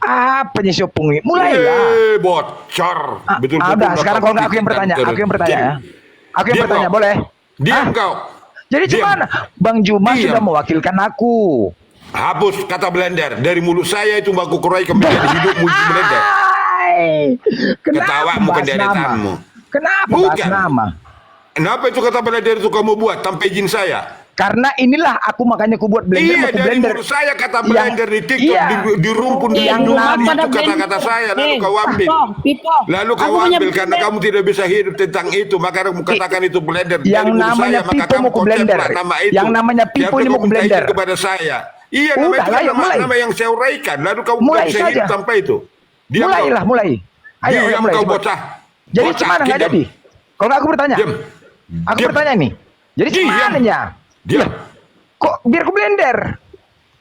Apa nih si opung ini? Mulailah. Bocor. Betul. Udah, sekarang kalau nggak aku yang bertanya, ya. Aku yang Diam bertanya, kau. boleh? Diam Hah? kau. Jadi Diam. gimana? Bang Juma Diam. sudah mewakilkan aku. Hapus kata blender. Dari mulut saya itu baku kurai menjadi hidupmu blender. Kenapa Ketawamu, bahas kederetanmu. nama? Kenapa bahas Bukan. nama? Kenapa itu kata blender itu kamu buat tanpa izin saya? Karena inilah aku makanya aku buat blender, Iya, mau ku dari blender. mulut saya kata blender di TikTok, iya. di rumpun di Yang Indonesia nama- itu kata-kata saya, lalu kau ambil. Lalu kau ambil karena kamu tidak bisa hidup tentang itu, maka kamu katakan itu blender. Yang Dari mulut namanya saya, maka Pipo kamu mau ku blender. konseplah nama itu. Yang namanya Pipo Biarpun ini mau kau ku minta izin blender. kepada saya. Iya, nama Udah, itu kan ayo, mulai. nama yang saya uraikan. Lalu kau Mulai bisa saja. hidup tanpa itu. Diam kau. Mulailah, mulai. Ayo, Diam mulai. kau cepat. bocah. Jadi Bocah, gimana nggak diam. jadi? Kalau nggak aku bertanya. Diam. Aku Diam. bertanya nih. Jadi Diam. gimana ya? Diam. Kok biar ku blender?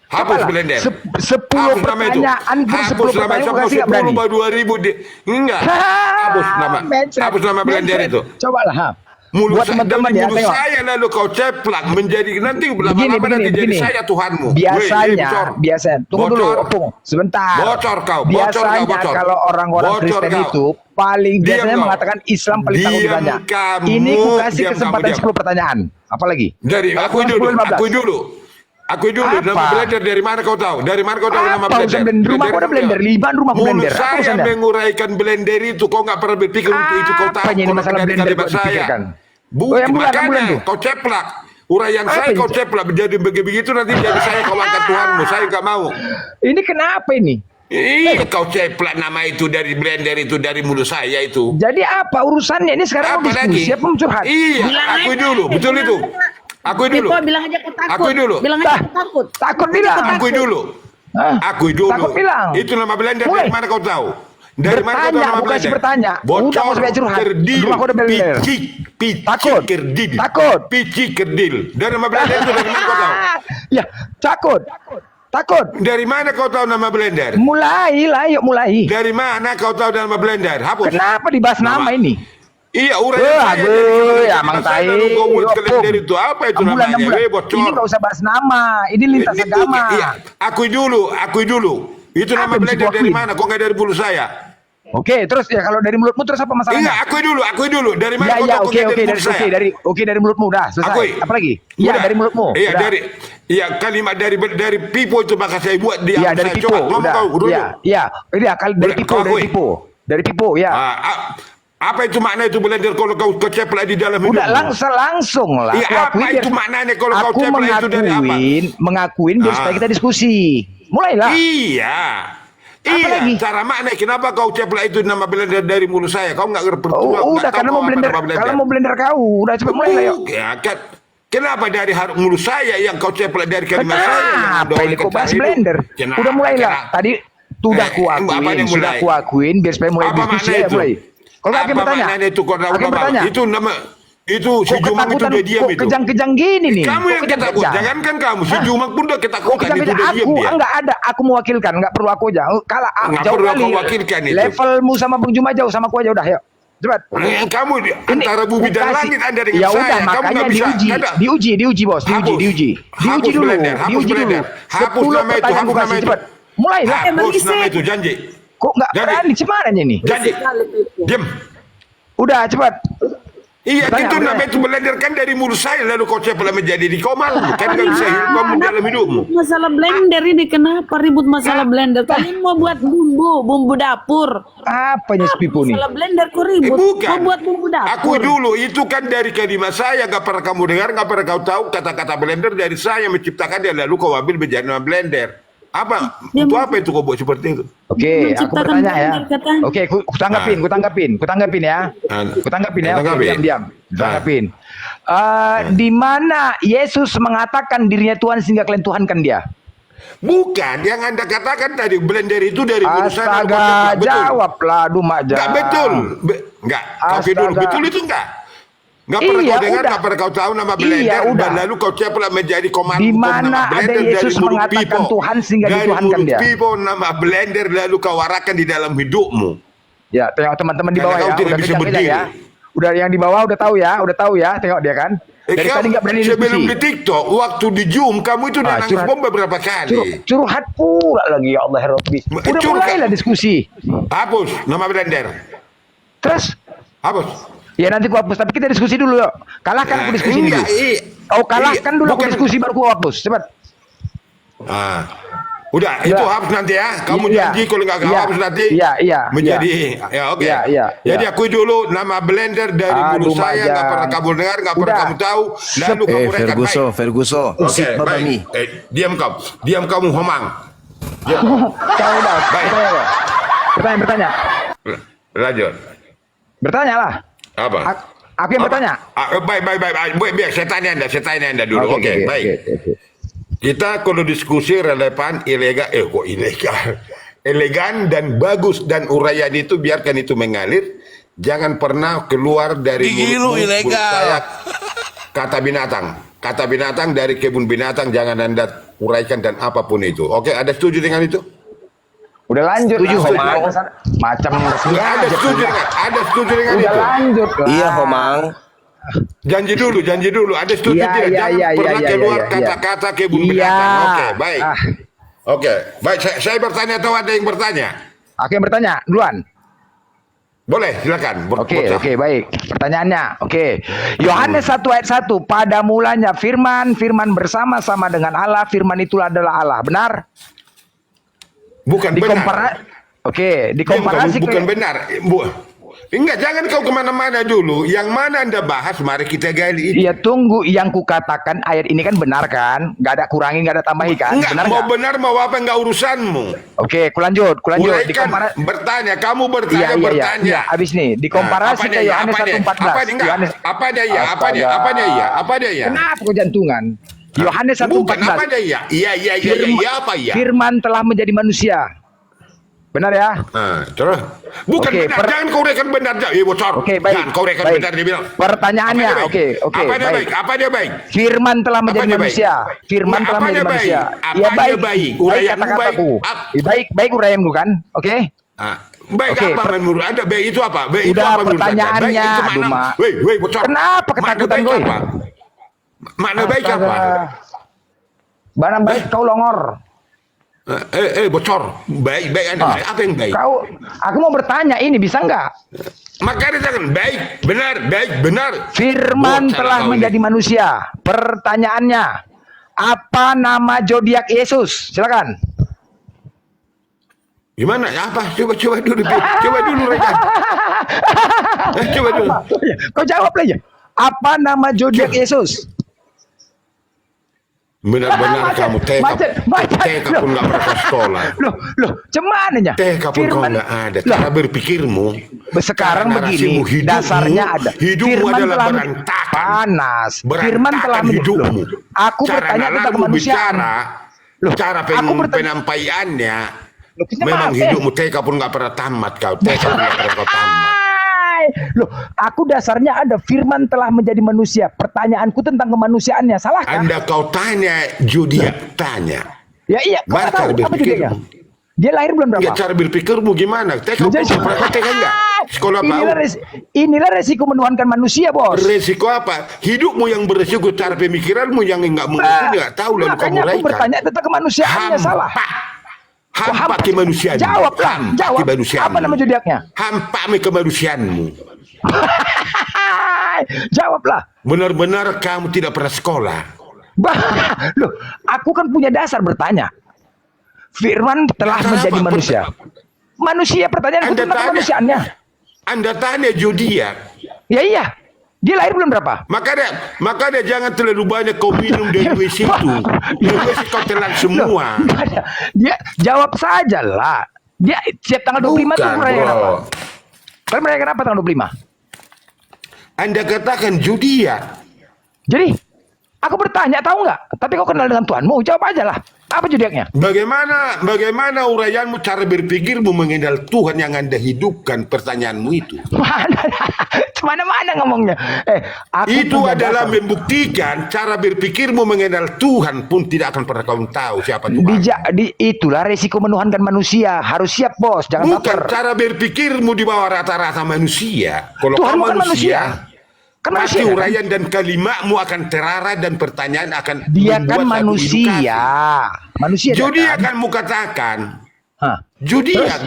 Hapus Cobalah. blender. 10 Hapus nama itu. pertanyaan per 10 Hapus nama pertanyaan itu. aku kasih nggak berani. 2000 Enggak. Hapus nama. Hapus nama blender itu. Cobalah, ha. Mulut Buat teman-teman dari ya, mulut tengok. saya lalu kau ceplak menjadi nanti lama-lama nanti jadi saya Tuhanmu. Biasanya, tunggu dulu, Opung, sebentar. Bocor kau, Biasanya bocor. kalau orang-orang Bocor Kristen kau. itu paling Diam biasanya kau. mengatakan Islam paling tanggung Diam banyak. kamu, Ini ku kasih diam kesempatan kamu, diam. 10 pertanyaan. Apalagi? Dari Kalau akui kurang dulu, 10, 15. akui dulu. Apa? Nama blender dari mana kau tahu? Dari mana kau tahu nama Apa blender? urusan blender? Rumah kau ada blender, Liban rumahku blender. Mulut Apa saya urusannya? menguraikan blender itu, kau nggak pernah berpikir untuk itu kau tahu. Apanya ini kau masalah dari blender kalimat kok dipikirkan? Bukan, yang bulan makanya tuh. kau ceplak. Uraian Apa saya itu? kau ceplak menjadi begitu nanti jadi saya kau angkat Tuhanmu. Saya nggak mau. Ini kenapa ini? Iya, kau ceplak nama itu dari blender itu dari mulut saya itu. Jadi apa urusannya? Ini sekarang mau Apa lagi? diskusi, apa mau curhat? Iya, akui dulu, betul itu. Akui dulu. Pipo bilang aja aku takut. Akui dulu. Bilang aja aku takut. Takut bilang. Akui dulu. Hah? Akui dulu. Takut bilang. Itu nama blender Mulai. dari mana kau tahu? Dari mana kau tahu Bertanya, nama aku kasih blender? bertanya. Udah, mau sampai curhat. kerdil, Rumah kau ada blender. picik Takut. kerdil. Takut. Picik kerdil. Dari nama blender itu dari mana kau tahu? Ya, takut. Takut. Dari mana kau tahu nama blender? Mulailah, yuk mulai. Dari mana kau tahu nama blender? Hapus. Kenapa dibahas nama ini? Iya, uraian saya Aduh, dari ya kalimat Mang saya, Tai. lalu kau buat Opung. kalender itu apa itu Ambulan, namanya? ambulan. Bocor. Ini nggak usah bahas nama. Ini lintas Ini agama. bukan, iya, akui dulu. Itu Apa nama yang mesti blender gua dari akuin? mana? Kok nggak dari bulu saya? Oke, terus ya kalau dari mulutmu terus apa masalahnya? Iya, akui dulu. Dari mana Ya, kau ya, tahu kok oke, nggak oke, bulu saya? dari mulutmu udah selesai. Akui. Apa lagi? Iya, Udah. dari mulutmu. Iya, Udah. iya kalimat dari Pipo itu maka saya buat dia. Iya, dari saya Pipo. coba ngomong Udah. kau dulu. Iya, iya. Ini akal dari Udah, Pipo, kau dari akui. Pipo. Dari Pipo, ya. Apa itu makna itu blender kalau kau keceplak di dalam hidupmu? Udah langsung lah. Iya, Aku apa akuin itu maknanya kalau kau aku ceplak itu dari apa? mengakuin biar Ah. supaya kita diskusi. Mulailah. Iya. Iya, lagi? cara makna kenapa kau ceplak itu nama blender dari mulut saya? Kau nggak ngerti. Udah karena mau blender, kalau mau blender kau, udah cepat mulai lah yuk. Ya kan. Kenapa dari mulut saya yang kau ceplak dari kalimat saya? yang Kenapa ada ini oleh kok bahas kata itu? blender? Kenapa? Udah mulailah. Kenapa? Tadi sudah apa yang sudah mulai? kuakuin biar supaya mulai Apa diskusi makna ya itu? mulai. Kalau aku yang bertanya, maknanya itu kau aku yang bertanya. Itu nama itu si Kok Jumang itu ketakutan, dia diam kok itu. kejang-kejang gini nih? Kamu Kok yang ketakut, kejang-kejang? jangankan kamu, si Jumang pun udah Kok ketakutan itu kejang-kejang? udah diam Aku dia. enggak ada, aku mewakilkan, enggak perlu aku aja. Kalau Nggak jauh perlu kali. kau wakilkan itu. Levelmu sama Bung Juma jauh sama aku aja udah, yuk. Cepat. Kamu antara bumi dan langit Anda dengan ya saya. udah, Kamu makanya nggak bisa. diuji bos, Hapus. diuji Hapus dulu, blender, hapus diuji dulu. blender. Hapus 10 nama itu, pertanyaan hapus aku nama kasih, itu. cepat. Mulailah. Hapus nama itu janji. Kok nggak Jadi- berani? Gimana ini? Jadi, diam. Udah cepat. Iya, Bertanya, itu bertanya. namanya itu blender kan dari mulut saya, lalu kau cepat menjadi di komal. Kan nggak bisa hidup kamu dalam hidupmu. Masalah blender ini kenapa ribut masalah blender? Kalian mau buat bumbu dapur. Apanya sepipu nih? Masalah blender kok ribut. Bukan. Mau buat bumbu dapur. Aku dulu itu kan dari kalimat saya, nggak pernah kamu dengar, nggak pernah kau tahu kata-kata blender dari saya menciptakan dia, lalu kau ambil menjadi nama blender. Apa? Dia Untuk apa itu kau buat seperti itu? Oke, aku Menciptakan bertanya ya. blender, katanya. Oke, kutanggapin ya. Kutanggapin ya. Oke, Tanggapin. diam. Tanggapin. Di mana Yesus mengatakan dirinya Tuhan sehingga kalian tuhankan dia? Bukan, yang Anda katakan tadi blender itu dari mulut saya. lalu kau Astaga, cepat. Betul. jawablah Duma Nggak betul. Nggak. Kopi dulu. Astaga. Betul itu nggak? Nggak pernah Iya, kau dengar, udah. nggak pernah kau tahu nama blender, Iya, udah. dan lalu kau cepatlah menjadi komando. Di mana ada Yesus mengatakan Tuhan sehingga dituhankan dia? Pipo, nama blender lalu kau arahkan di dalam hidupmu. Ya, tengok teman-teman di Karena bawah kau ya. tidak Udah bisa kencang-kencang berdiri. ya. Udah yang di bawah udah tahu ya. Tengok dia kan. Dari tadi nggak berani sebelum diskusi. di TikTok, waktu di Zoom, kamu itu udah nangis curhat. bom beberapa kali. Curhat pula lagi ya Allah ya Rabbi. Udah Curhat. mulailah diskusi. Hapus nama blender. Terus Hapus. ya nanti ku hapus, tapi kita diskusi dulu yuk. Kalahkan aku diskusi dulu. Enggak, Kau kalahkan dulu aku bukan. diskusi baru ku hapus. Cepat. Udah, itu hapus nanti ya. Kamu Iya. janji kalau nggak Iya. hapus nanti Iya. menjadi ya oke. Iya. Jadi akui dulu nama blender dari mulut saya, nggak pernah kamu dengar, nggak pernah Udah. kamu tahu, lalu kamu rekan baik. Ferguso. Oke, baik. Diam kamu homang. Diam. Kau udah. Baik. Bertanya. Lanjut. Bertanya lah. Apa? Aku yang bertanya. Baik. Biar saya tanya anda dulu. Oke, baik. Oke. Kita kalau diskusi relevan, ilegal, elegan dan bagus dan uraian itu biarkan itu mengalir. Jangan pernah keluar dari mulut saya kata binatang dari kebun binatang jangan anda uraikan dan apapun itu. Oke, ada setuju dengan itu? Udah lanjut. Setuju, lah. Homang. Macam Nggak ada setuju dengan Udah itu. lanjut lah. Iya, Homang. Janji dulu. Ada setuju Iya, tidak? iya, Jangan iya, pernah iya, keluar iya, kata-kata kebun Iya. binatang. Oke, baik. Ah. Oke, baik. Saya bertanya atau ada yang bertanya? Aku yang bertanya duluan. Boleh, silakan. Oke, baik. Pertanyaannya, oke. Yohanes 1 ayat 1. Pada mulanya firman bersama-sama dengan Allah, firman itulah adalah Allah. Benar? Bukan Dikompara. Oke, dikomparasi bukan benar. Enggak, jangan kau kemana-mana dulu. Yang mana anda bahas, mari kita gali. Iya, tunggu yang kukatakan ayat ini kan benar kan? Gak ada kurangi, gak ada tambahi kan? Enggak, Benar mau nggak? benar mau apa enggak urusanmu. Oke, kulanjut. Uraikan, bertanya, kamu bertanya, bertanya. Iya, habis nih, dikomparasi ke Yohanes 1:14. Apanya iya? Kenapa kau jantungan? Yohanes 1:14. Bukan, apanya iya? Iya, apa iya? Firman telah menjadi manusia. Benar ya? Terus? Bukan Oke, benar, jangan kau rekan benar. Bocor. Oke, baik. Jangan kau rekan Baik. benar, dia bilang. Pertanyaannya, Apa dia baik? oke, baik. Apa dia baik? Firman telah menjadi Apanya baik? manusia. Firman telah Apanya menjadi baik? manusia. Apanya Ya baik. baik? Baik Uraianmu kata-kataku. baik. Baik uraianmu kan? Oke? Baik Oke, apa menurut anda? Baik itu apa? Baik itu Udah apa menurut anda? pertanyaannya, Baik itu mana? aduh, Mak. Woi, bocor. Kenapa Makna ketakutan, baik Boy? apa? Makna baik apa? Barang baik kau longor. Bocor. Baik anda. Apa yang baik? Aku mau bertanya ini bisa nggak? Makanya jangan baik, benar. Firman Bocor telah kau ini. menjadi manusia. Pertanyaannya, apa nama zodiak Yesus? Silakan. Gimana? Apa? Coba dulu. Coba dulu, rekan. Coba dulu. Kau jawab aja. Apa nama zodiak Yesus? Benar-benar kamu TK pun nggak pernah ke sekolah. Loh, cemananya? TK pun kau nggak ada. Cara berpikirmu. Sekarang cara begini, narasimu, dasarnya ada. Hidupmu Firman adalah telah berantakan. panas. Firman telah hidupmu. Aku Cara bertanya tentang nalamu kemanusiaan. bicara, cara penyampaiannya, kita memang maaf, hidupmu TK pun nggak pernah tamat kau. TK pun nggak pernah kau tamat. Loh, aku dasarnya ada firman telah menjadi manusia. Pertanyaanku tentang kemanusiaannya, salahkah? Anda kau tanya, zodiak tanya. Ya iya, kau Mana tahu cara apa berpikirmu? zodiaknya? Dia lahir bulan berapa? Ya cara berpikirmu gimana? TK pun pernah TK enggak? Sekolah Inilah resiko menuhankan manusia, bos. Resiko apa? Hidupmu yang beresiko, cara pemikiranmu yang enggak mengerti, enggak tahu lalu kamu Makanya aku uraikan. bertanya tentang kemanusiaannya, salah. Hampa kemanusiaan. Jawablah, jawab. Apa nama zodiaknya? Hampa kemanusiaanmu. Jawablah. Benar-benar kamu tidak pernah sekolah. Loh, aku kan punya dasar bertanya. Firman telah menjadi manusia. Manusia, pertanyaan tentang kemanusiaannya. Anda tanya zodiak. Ya iya. Dia lahir bulan berapa? Makanya jangan terlalu banyak kau minum dari WC itu. Dari WC kau telan semua. Dia jawab saja lah. Dia siap tanggal 25 itu merayakan apa? Kalian merayakan apa tanggal 25? Anda katakan zodiak. Jadi, aku bertanya, tahu nggak? Tapi kau kenal dengan Tuhanmu, jawab aja lah. Apa zodiaknya? Bagaimana uraianmu, cara berpikirmu mengenal Tuhan yang Anda hidupkan pertanyaanmu itu? Mana ngomongnya? Itu adalah membuktikan cara berpikirmu mengenal Tuhan pun tidak akan pernah kau tahu siapa Tuhan. Itulah resiko menuhankan manusia. Harus siap, bos. Jangan Bukan baper. cara berpikirmu di bawah rata-rata manusia. Kalau Tuhan kau bukan manusia. Kan pasti manusia, uraian dan kalimatmu akan terarah dan pertanyaan akan dia kan membuat satu manusia. edukasi. Manusia. Zodiak kan? akan mu katakan. Hah. Zodiak.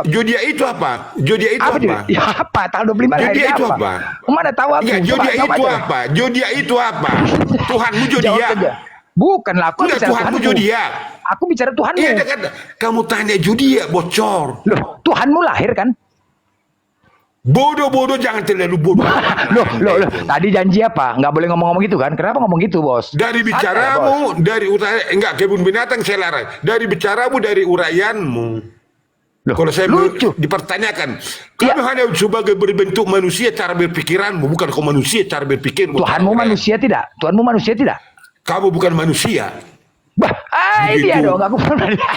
Zodiak itu apa? Zodiak itu apa? Ya apa? Tanggal 25 Zodiak itu apa? Mana tahu aku? Ya, zodiak itu apa? Zodiak itu apa? Tuhanmu zodiak. Bukanlah aku bicara Tuhanmu zodiak. Aku bicara Tuhanmu. Iya, kamu tanya zodiak bocor. Loh, Tuhanmu lahir kan? Bodoh-bodoh, jangan terlalu bodoh. Loh. Tadi janji apa? Nggak boleh ngomong-ngomong gitu kan? Kenapa ngomong gitu, bos? Dari bicaramu, dari enggak, kebun binatang saya larang. Dari bicaramu, dari uraianmu. Kalau saya dipertanyakan, kamu hanya sebagai berbentuk manusia cara berpikiranmu, bukan kau manusia cara berpikirmu. Tuhanmu manusia tidak? Tuhanmu manusia tidak? Kamu bukan manusia. Dia dong, aku bukan manusia.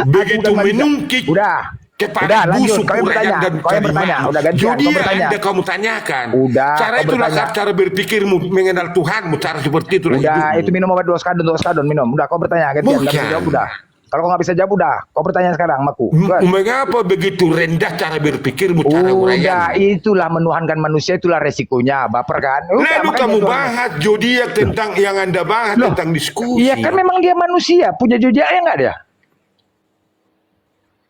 Begitu menungkik. Kepada busuk uraian dan kalimat. Zodiak Anda kamu tanyakan. Cara itulah cara berpikirmu mengenal Tuhanmu, cara seperti itulah hidupmu. Itu minum obat 2 skadon minum. Udah, kau bertanya. Jawab udah. Kalau kau nggak bisa jawab udah, kau bertanya sekarang sama aku. Mengapa begitu rendah cara berpikirmu, cara uraian? Itulah menuhankan manusia, itulah resikonya. Baper kan? Lalu kamu bahas zodiak tentang yang Anda bahas tentang diskusi. Iya kan memang dia manusia, punya zodiaknya nggak dia?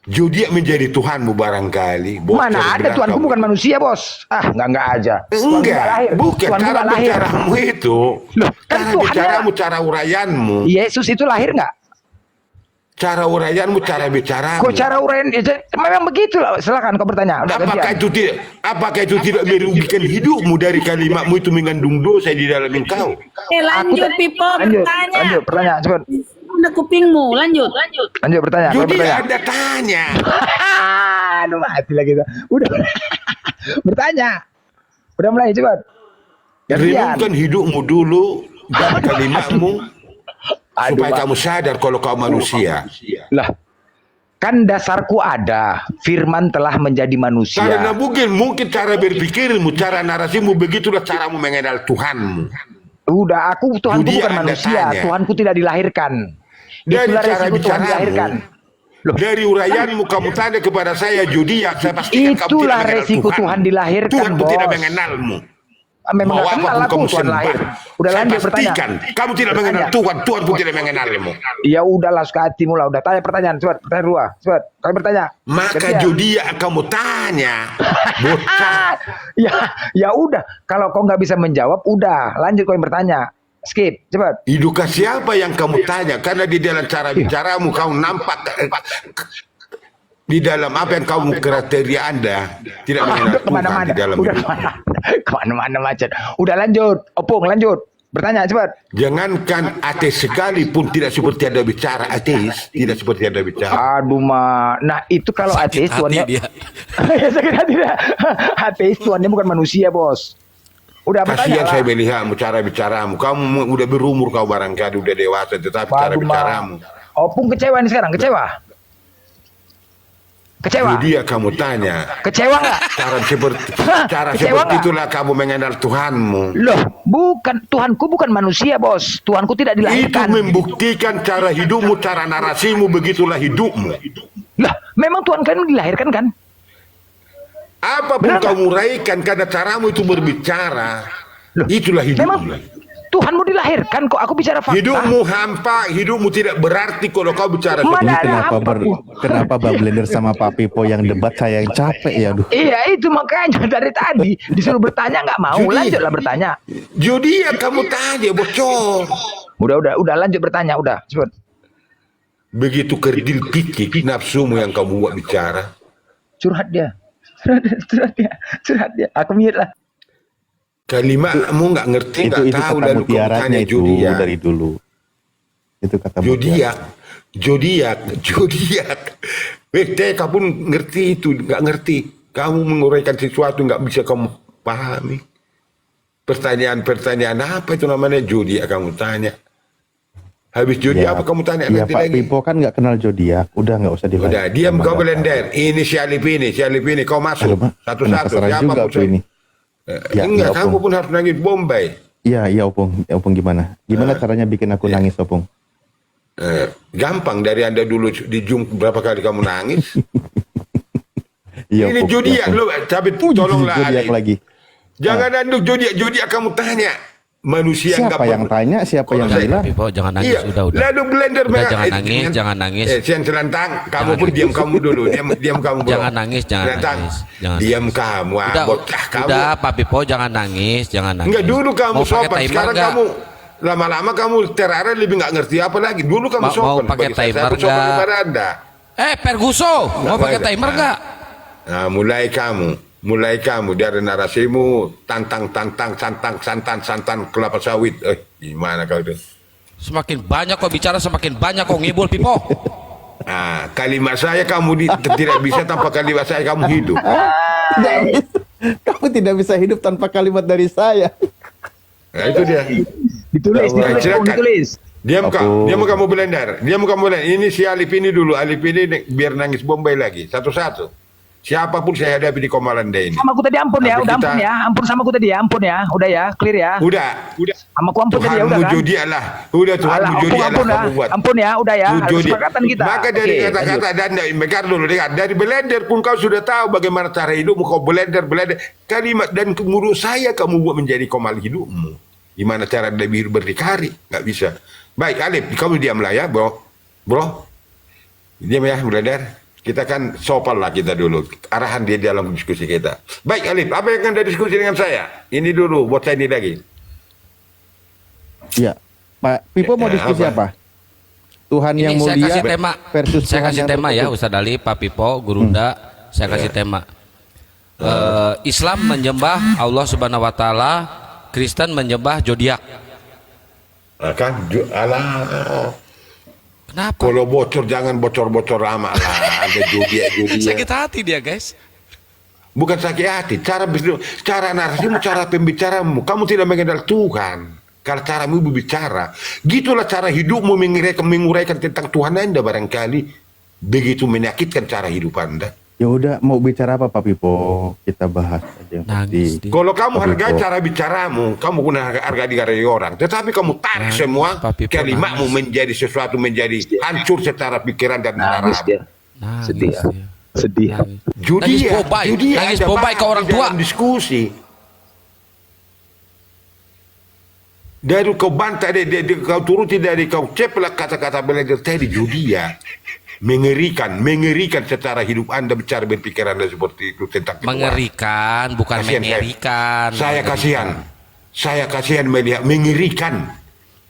Zodiak menjadi Tuhanmu barangkali. Mana ada, Tuhanku bukan manusia, bos. Nggak aja. Enggak, bukan cara bicaramu itu. Cara bicaramu, cara uraianmu. Yesus itu lahir nggak? Cara uraianmu, cara bicaramu. Kok cara uraian? Memang begitu lah. Silakan kau bertanya. Apakah itu tidak merugikan hidupmu dari kalimatmu itu mengandung dosa di dalam engkau? Lanjut, Pipo. Lanjut, pertanyaan cepat. Udah kupingmu, lanjut. Lanjut bertanya. Jadi Anda tanya. Aduh, mati lagi. Udah. Bertanya. Udah mulai cepat. Renungkan hidupmu dulu dan kalimatmu supaya kamu sadar kalau kau manusia. Lah, kan dasarku ada. Firman telah menjadi manusia. Karena mungkin cara berpikirmu, cara narasimu, begitulah caramu mengenal Tuhanmu. Udah, Tuhanku bukan manusia. Tuhanku tidak dilahirkan. Dari cara bicaramu, dari uraianmu kamu tanya kepada saya zodiak, saya pastikan kamu tidak mengenal resiko Tuhan dilahirkan, Tuhanku bos. tidak mengenalmu. Memang mau kenal apapun kamu Tuhan sembah, lahir. Udah saya lanjut pastikan kamu tidak mengenal Tuhan, Tuhan pun tidak mengenalmu. Ya udahlah, suka hatimu lah. Udah tanya pertanyaan, cepat. Pertanyaan dua, cepat. Kalian bertanya. Maka zodiak kamu tanya. Bocah. Ya udah. Kalau kau nggak bisa menjawab, udah lanjut kau yang bertanya. Skip, cepat. Edukasi apa yang kamu tanya? Karena di dalam cara bicaramu kau nampak di dalam apa yang kamu kriteria Anda tidak mengenal Tuhan di dalam hidup. Kemana-mana macet. Udah lanjut, Opung lanjut. Bertanya cepat. Jangankan ateis sekalipun tidak seperti Anda bicara ateis, tidak seperti Anda bicara. Aduh nah itu kalau ateis tuannya. Sakit hati dia. Ateis tuannya bukan manusia, bos. Udah kasihan saya melihatmu cara bicaramu. Kamu udah berumur, kau barangkali udah dewasa, tetapi cara bicaramu. Opung kecewa nih sekarang, kecewa. Dia kamu tanya. Kecewa nggak? Cara seperti itulah kamu mengenal Tuhanmu. Loh, bukan, Tuhanku bukan manusia, bos. Tuhanku tidak dilahirkan. Itu membuktikan cara hidupmu, cara narasimu, begitulah hidupmu. Lah, memang Tuhan kalian dilahirkan kan? Apapun kau uraikan karena caramu itu berbicara, itulah hidupmu. Tuhanmu dilahirkan kok, aku bicara fakta. Hidupmu hampa, hidupmu tidak berarti kalau kau bicara Ini Mana seperti ada kenapa Bang Blender sama Pak Pipo yang debat saya yang capek ya, aduh. Iya itu makanya dari tadi disuruh bertanya nggak mau, lanjutlah bertanya. Judi yang kamu tanya bocor. Udah lanjut bertanya, udah cepet. Begitu kerdil pikik nafsumu yang kamu buat bicara. Curhat dia. Aku mute lah. Kalimatmu nggak ngerti, Itu nggak tahu, kata lalu kamu mutiaranya tanya itu zodiak. dari dulu. Itu kata mutiara. Zodiak. TK pun ngerti itu, nggak ngerti. Kamu menguraikan sesuatu nggak bisa kamu pahami. Pertanyaan apa itu namanya zodiak kamu tanya. Habis zodiak apa kamu tanya Ya nanti Pak lagi. Pipo kan nggak kenal zodiak, udah nggak usah dilanjut. Udah, diam kau Blender. Ini si Alip ini, kau masuk. Satu-satu, siapa juga pun tuh ini. Ya, enggak, ya, kamu Opung. pun harus nangis Bombay. Iya Opung gimana? Gimana caranya bikin aku nangis Opung? Gampang, dari Anda dulu di Zoom berapa kali kamu nangis. Iya, Ini Opung, zodiak Opung. lu, tapi tolonglah Zodiak Alip. lagi. Jangan anduk zodiak kamu tanya. Manusia Siapa yang tanya? Siapa yang Udah, bilang? Pipo, jangan nangis, Iya, udah. lalu Blender Udah, merah. jangan nangis, jangan nangis. Sian Selantang, kamu Jangan pun nangis. diam kamu dulu, diam kamu bro. Jangan nangis, jangan Selantang, nangis. Jangan diam kamu, Udah, bocah kamu. udah Pak Pipo, jangan nangis, jangan nangis. Enggak, dulu kamu Mau pakai sopan, timer sekarang nggak? kamu lama-lama kamu terarah lebih nggak ngerti apa lagi. Dulu kamu Mau sopan. pakai bagi saya. timer Saya sopan nggak? kepada Anda. Perguso, mau pakai ada. timer nggak? Nah, mulai kamu dari narasimu tantang santan kelapa sawit. Gimana kau itu? Semakin banyak kau bicara, semakin banyak kau ngibul, Pipo. Nah, kalimat saya kamu tidak bisa tanpa kalimat saya kamu hidup. Kamu tidak bisa hidup tanpa kalimat dari saya. Nah, itu dia. Ditulis, Silakan. ditulis. Diam kamu Blender. Ini si Alip ini dulu. Alip ini biar nangis Bombay lagi. Satu-satu. Siapapun saya hadapi di Komalanda ini. Sama aku tadi ampun ya, Tapi udah kita- ampun ya, ampun sama aku tadi ya, ampun ya, udah ya, clear ya. Udah. Sama aku ampun tadi ya, udah Tuhanmu kan. zodiak lah. Udah Tuhanmu Alah, zodiak lah ampun kamu buat. ampun ya, udah ya, ada Zodiak. kesepakatan kita. Maka dari Oke, kata-kata dan dengar dulu, dengar. Dari Blender pun kau sudah tahu bagaimana cara hidupmu. Kau Blender kalimat dan menurut saya kamu buat menjadi komal hidupmu. Gimana cara lebih berdikari? Nggak bisa. Baik Alip, kamu diamlah ya bro. Diam ya Blender. Kita kan sopan lah kita dulu. Arahan dia dalam diskusi kita. Baik Alip, apa yang anda diskusi dengan saya? Ini dulu buat saya ini lagi. Iya. Pak Pipo mau Ya, diskusi apa? apa? Tuhan yang Ini saya mulia kasih tema. versus Saya Tuhan kasih yang tema ya, terkutuk. Ustadz Ali, Pak Pipo, Gurunda. Saya kasih tema. Islam menyembah Allah Subhanahu Wa Taala, Kristen menyembah zodiak. Alah. Kenapa? Kalau bocor jangan bocor-bocor amat lah. Ada zodiak. Sakit hati dia, guys. Bukan sakit hati. Cara narasimu, cara pembicaramu. Kamu tidak mengenal Tuhan. Kalau caramu berbicara, gitulah cara hidupmu menguraikan tentang Tuhan Anda barangkali. Begitu menyakitkan cara hidup Anda. Ya udah, mau bicara apa Pak Pipo? Kita bahas aja yang Nangis pasti. dia. Kalau kamu Pak hargai Pipo. cara bicaramu, kamu guna harga diri orang. Tetapi kamu tarik semua Pak Pipo kalimatmu nangis. menjadi sesuatu menjadi hancur secara pikiran dan Nangis naratif. dia. Nangis Sedih. dia. Sedih. Nangis. Judi Nangis ya, Bombay. judi Nangis ada Bombay ke bahas orang di tua. dalam diskusi. Dari kau bantah, kau turuti dari kau ceplak kata-kata belajar tadi judi ya. Mengerikan secara hidup Anda bicara berpikir Anda seperti itu tentang Tuhan. Mengerikan, bukan Kasihan mengerikan. Saya kasihan. Saya kasihan melihat mengerikan.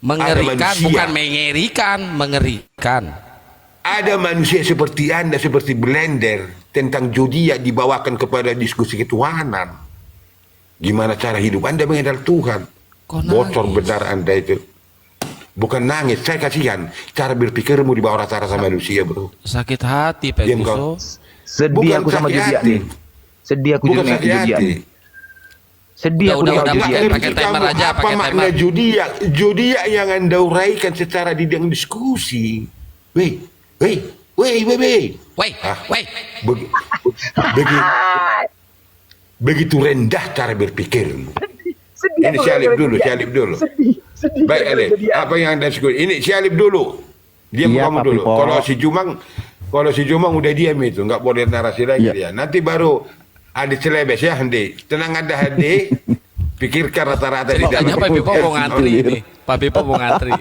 Mengerikan, Ada manusia. bukan mengerikan, mengerikan. Ada manusia seperti Anda, seperti Blender, tentang zodiak dibawakan kepada diskusi ketuhanan. Gimana cara hidup Anda mengenal Tuhan? Kok Bocor nangis? benar Anda itu. Bukan nangis, saya kasihan. Cara berpikirmu di bawah rata-rata manusia, bro. Sakit hati, Pak Diam Guso. kau. Sedih Bukan aku sama sakit zodiak hati. nih. Sedih aku Bukan juga sama sakit zodiak. hati. Sedih aku Udah, sama udah, zodiak. pakai timer aja, Apa pakai makna timer. zodiak? Zodiak yang Anda uraikan secara di dalam diskusi. Weh. Woi, Ah. woi. Begitu rendah cara berpikirmu. Sedih Ini aku si Alip sama dulu, zodiak. si Alip dulu. Sedih Baik sama Alip, zodiak. apa yang Anda sebut? Ini si Alip dulu. Diam Iya, kamu Pak dulu. Pipo. Kalau si Jumang udah diam itu, nggak boleh narasi lagi Iya. dia. Nanti baru ada celebes ya, Hande. Tenang ada Hande. Pikirkan rata-rata di Ceritanya dalam. Pak Pipo mau ngantri ini. Pak Pipo mau ngantri.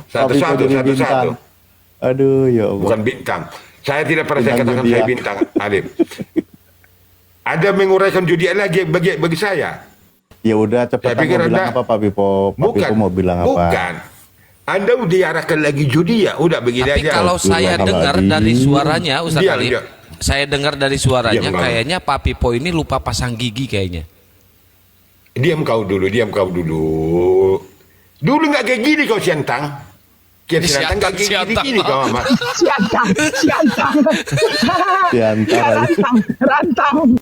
Satu-satu, jadi satu-satu. bintang. Aduh ya Allah. Bukan bintang. Saya tidak pernah saya Bintang katakan judi saya ya. bintang, Alif. Ada menguraikan judi lagi bagi saya. Ya udah Saya cepetan pikir mau bilang Anda- apa Pak Pipo? Pak Pipo mau bilang apa? Bukan. Anda udah diarahkan lagi judi ya, udah begini Tapi aja. kalau saya dengar dari suaranya Ustaz Diam, Alif, diam. saya dengar dari suaranya Diam, kamu. kayaknya Pak Pipo ini lupa pasang gigi kayaknya. Diam kau dulu. Dulu nggak kayak gini kau siantang. Kian siantang nggak kayak gini kau amat. Di antara Rantang.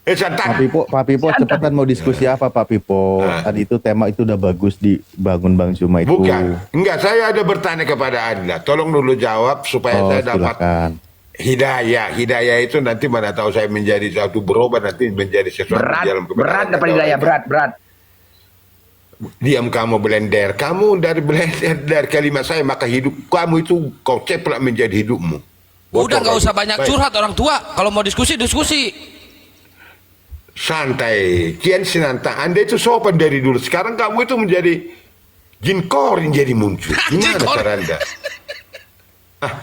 Siantang. Pak Pipo cepetan mau diskusi apa Pak Pipo? Tadi itu tema itu udah bagus dibangun Bang Zuma itu. Bukan. Enggak, saya ada bertanya kepada Anda. Tolong dulu jawab supaya saya dapat silakan. hidayah. Hidayah itu nanti mana tahu saya menjadi satu berubah nanti menjadi sesuatu Berat, di dalam kebenaran. berat dapat hidayah, berat. Diam kamu blender. Kamu dari blender dari kalimat saya maka hidup kamu itu kau ceplak menjadi hidupmu. Bocor Udah nggak kau. usah banyak Baik. curhat orang tua. Kalau mau diskusi. Santai. Kian Sinantang. Anda itu sopan dari dulu. Sekarang kamu itu menjadi jin korin jadi muncul. Gimana cara Anda?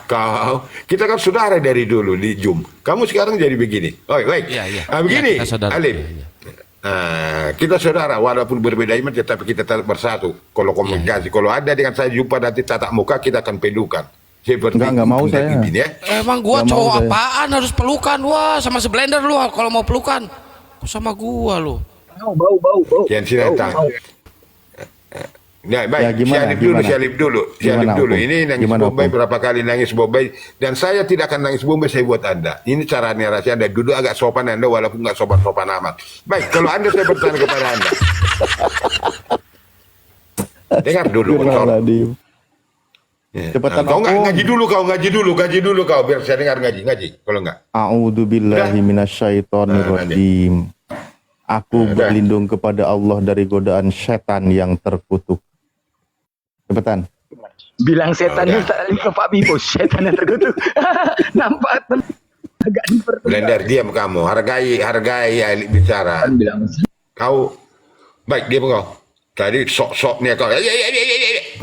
Kau, kita kan saudara dari dulu di Zoom. Kamu sekarang jadi begini. Oh, baik. Iya. Begini, Iya, kita saudara. Alif. Iya. Kita saudara, walaupun berbeda iman, tetapi kita tetap bersatu. Kalau komunikasi, kalau ada dengan saya jumpa nanti tatap muka, kita akan pelukan. Seperti Nggak mau Bunda saya. Ibin, ya. Emang gua Nggak mau cowok saya. apaan harus pelukan? Wah, sama si blender lu kalau mau pelukan. Sama gua lu. Bau. Kian Sinantang. Nah, Ya, baik, gimana, gimana? Sialip dulu. Gimana, Opung? Ini nangis Gimana, Bombay Opung? berapa kali nangis Bombay dan saya tidak akan nangis Bombay saya buat Anda. Ini cara narasi Anda duduk agak sopan Anda walaupun nggak sopan-sopan amat. Baik, kalau Anda saya bertanya kepada Anda. Dengar dulu, bocor. Astagfirullahaladzim. Ya. Cepetan, Kau nggak Opung. ngaji dulu kau biar saya dengar ngaji. Kalau nggak, A'udzubillahi minasyaitonirrajim. Aku berlindung kepada Allah dari godaan setan yang terkutuk. Cepetan. Bilang setan Udah. itu ke Pak Pipo, setan yang terkutuk. Nampak agak dipertegas. blender diam kamu. Hargai Alif bicara. Kau baik diam kau. Tadi sok-soknya kau.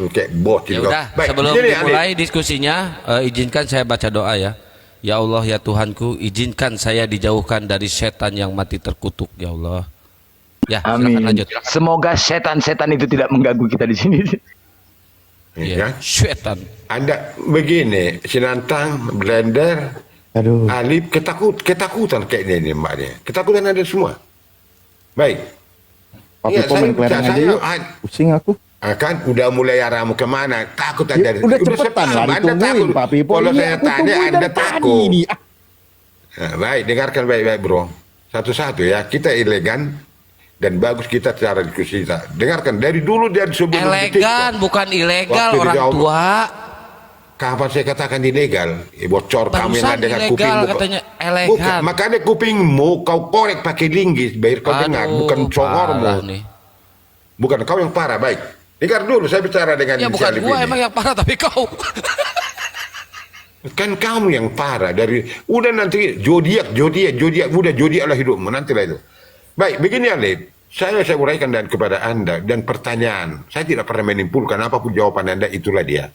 Kayak bocil Ya kau. udah, Baik, sebelum gini, dimulai Alif. diskusinya, izinkan saya baca doa ya. Ya Allah ya Tuhanku, izinkan saya dijauhkan dari setan yang mati terkutuk ya Allah. Ya, silakan Amin. lanjut. Semoga setan-setan itu tidak mengganggu kita di sini. Ya. Ya, setan. Anda begini, Sinantang, blender, Aduh. Alif ketakutan kayaknya ini mbaknya. Ketakutan ada semua. Baik. Pak Iya, Pipo main kelereng aja yuk. Pusing aku. Kan udah mulai aramu kemana? Takut Ya, Anda. udah saya cepetan paham, lah Anda ditungguin takut. Pak Pipo. Kalau Ini saya aku tanya tungguin Anda dari tadi takut. ini. Nah, baik, dengarkan baik-baik bro. Satu-satu ya, kita elegan dan bagus kita cara diskusi kita. Dengarkan dari dulu dari sebelum Elegan bukan ilegal Waktu orang dijawab. tua. Kapan saya katakan ilegal? Bocor kamu yang Barusan ada dengan ilegal, kupingmu. katanya elegan. Bukan, makanya kupingmu kau korek pakai linggis, biar kau dengar, bukan congormu. parah nih. Bukan kau yang parah, baik. Dengar dulu, saya bicara dengan Ya bukan Syarif gua ini. emang yang parah tapi kau. Kan kamu yang parah dari udah nanti zodiak udah zodiaklah hidupmu nantilah itu. Baik, begini Alif. Saya uraikan dan kepada Anda dan pertanyaan. Saya tidak pernah menimpulkan apapun jawaban Anda itulah dia.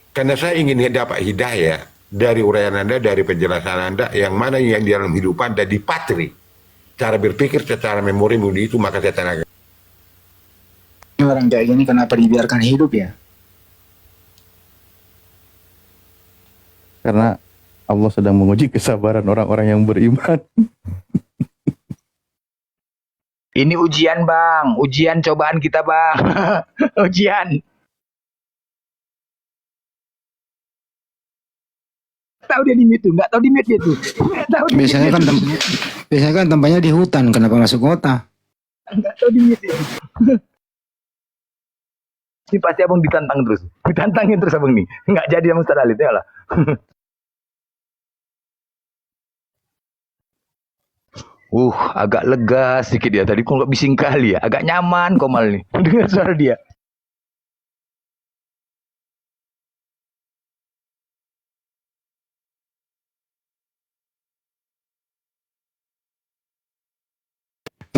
Karena saya ingin dapat hidayah dari uraian Anda, dari penjelasan Anda yang mana yang di dalam hidup Anda dipatri. Cara berpikir secara memorimu itu maka saya tanyakan. Orang kayak gini kenapa dibiarkan hidup ya? Karena Allah sedang menguji kesabaran orang-orang yang beriman. Ini ujian bang, ujian cobaan kita bang, ujian. Tahu dia di mute tuh, nggak tahu di mute dia tuh. Nggak tahu di Biasanya mute kan dia tuh. biasanya kan tempatnya di hutan, kenapa masuk kota? Nggak tahu di mute dia. Ini pasti abang ditantangin terus abang nih. Nggak jadi sama Ustaz Alit ya lah. Agak lega sedikit ya. Tadi kok nggak bising kali ya. Agak nyaman Komal nih. Dengar suara dia.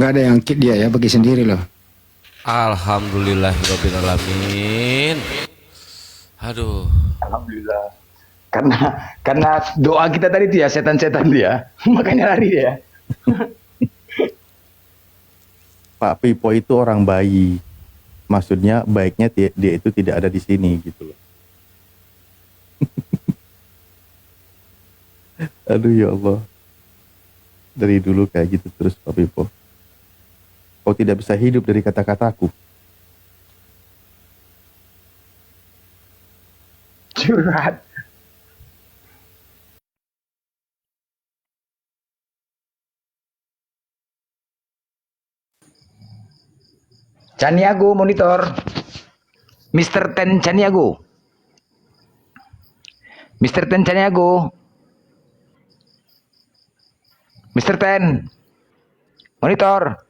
nggak ada yang kit dia ya, bagi sendiri loh. Alhamdulillahirobbilalamin. Aduh. Alhamdulillah. Karena doa kita tadi itu ya, setan-setan dia. Makanya lari dia. Pak Pipo itu orang bayi. Maksudnya baiknya dia itu tidak ada di sini gitu loh. Aduh ya Allah. Dari dulu kayak gitu terus Pak Pipo. Kau tidak bisa hidup dari kata-kataku. Curhat. Caniago monitor. Mr. Ten Caniago. Mr. Ten Caniago. Mr. Ten. Monitor.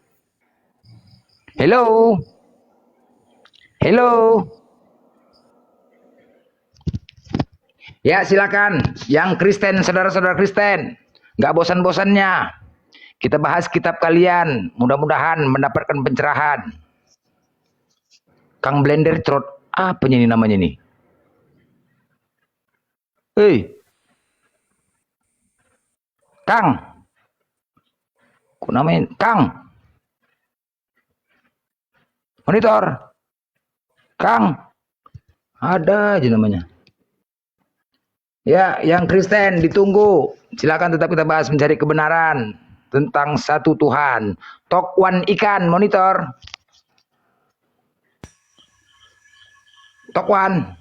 Hello. Hello. Ya silakan. Yang Kristen, saudara-saudara Kristen. Nggak bosan-bosannya. Kita bahas kitab kalian. Mudah-mudahan mendapatkan pencerahan. Kang Blender Trot. Apa ini namanya nih? Hei. Kang. Kok namanya? Kang. Monitor. Kang. Ada aja namanya. Ya, yang Kristen ditunggu. Silakan tetap kita bahas mencari kebenaran tentang satu Tuhan. Tokwan ikan monitor. Tokwan.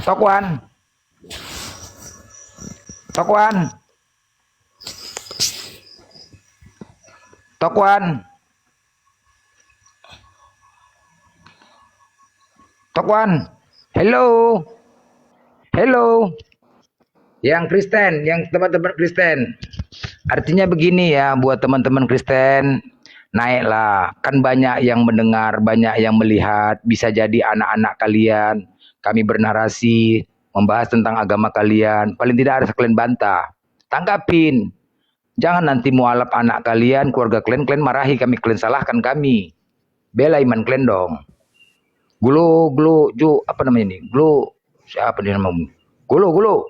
Tokwan. Tokwan. Tokwan. Tokwan. Hello. Hello. Yang Kristen, yang teman-teman Kristen. Artinya begini ya buat teman-teman Kristen, naiklah. Kan banyak yang mendengar, banyak yang melihat, bisa jadi anak-anak kalian. Kami bernarasi membahas tentang agama kalian. Paling tidak harus kalian bantah. Tanggapin. Jangan nanti mualaf anak kalian, keluarga kalian marahi kami, kalian salahkan kami. Bela iman kalian dong. Apa namanya ini? Siapa dia namanya? Glok.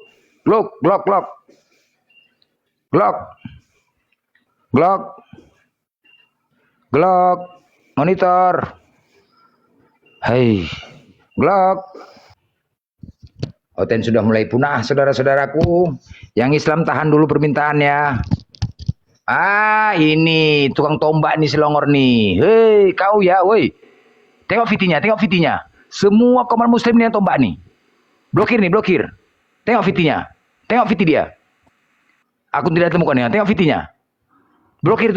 Monitor. Hai. Glok. Oten sudah mulai punah, saudara-saudaraku. Yang Islam tahan dulu permintaannya. Ini tukang tombak nih Selongor nih. Hei, kau ya, woi. Tengok fitinya. Semua kaum muslim nih yang tombak nih. Blokir. Tengok fitinya. Tengok fiti dia. Aku tidak temukan ya. Tengok fitinya. Blokir.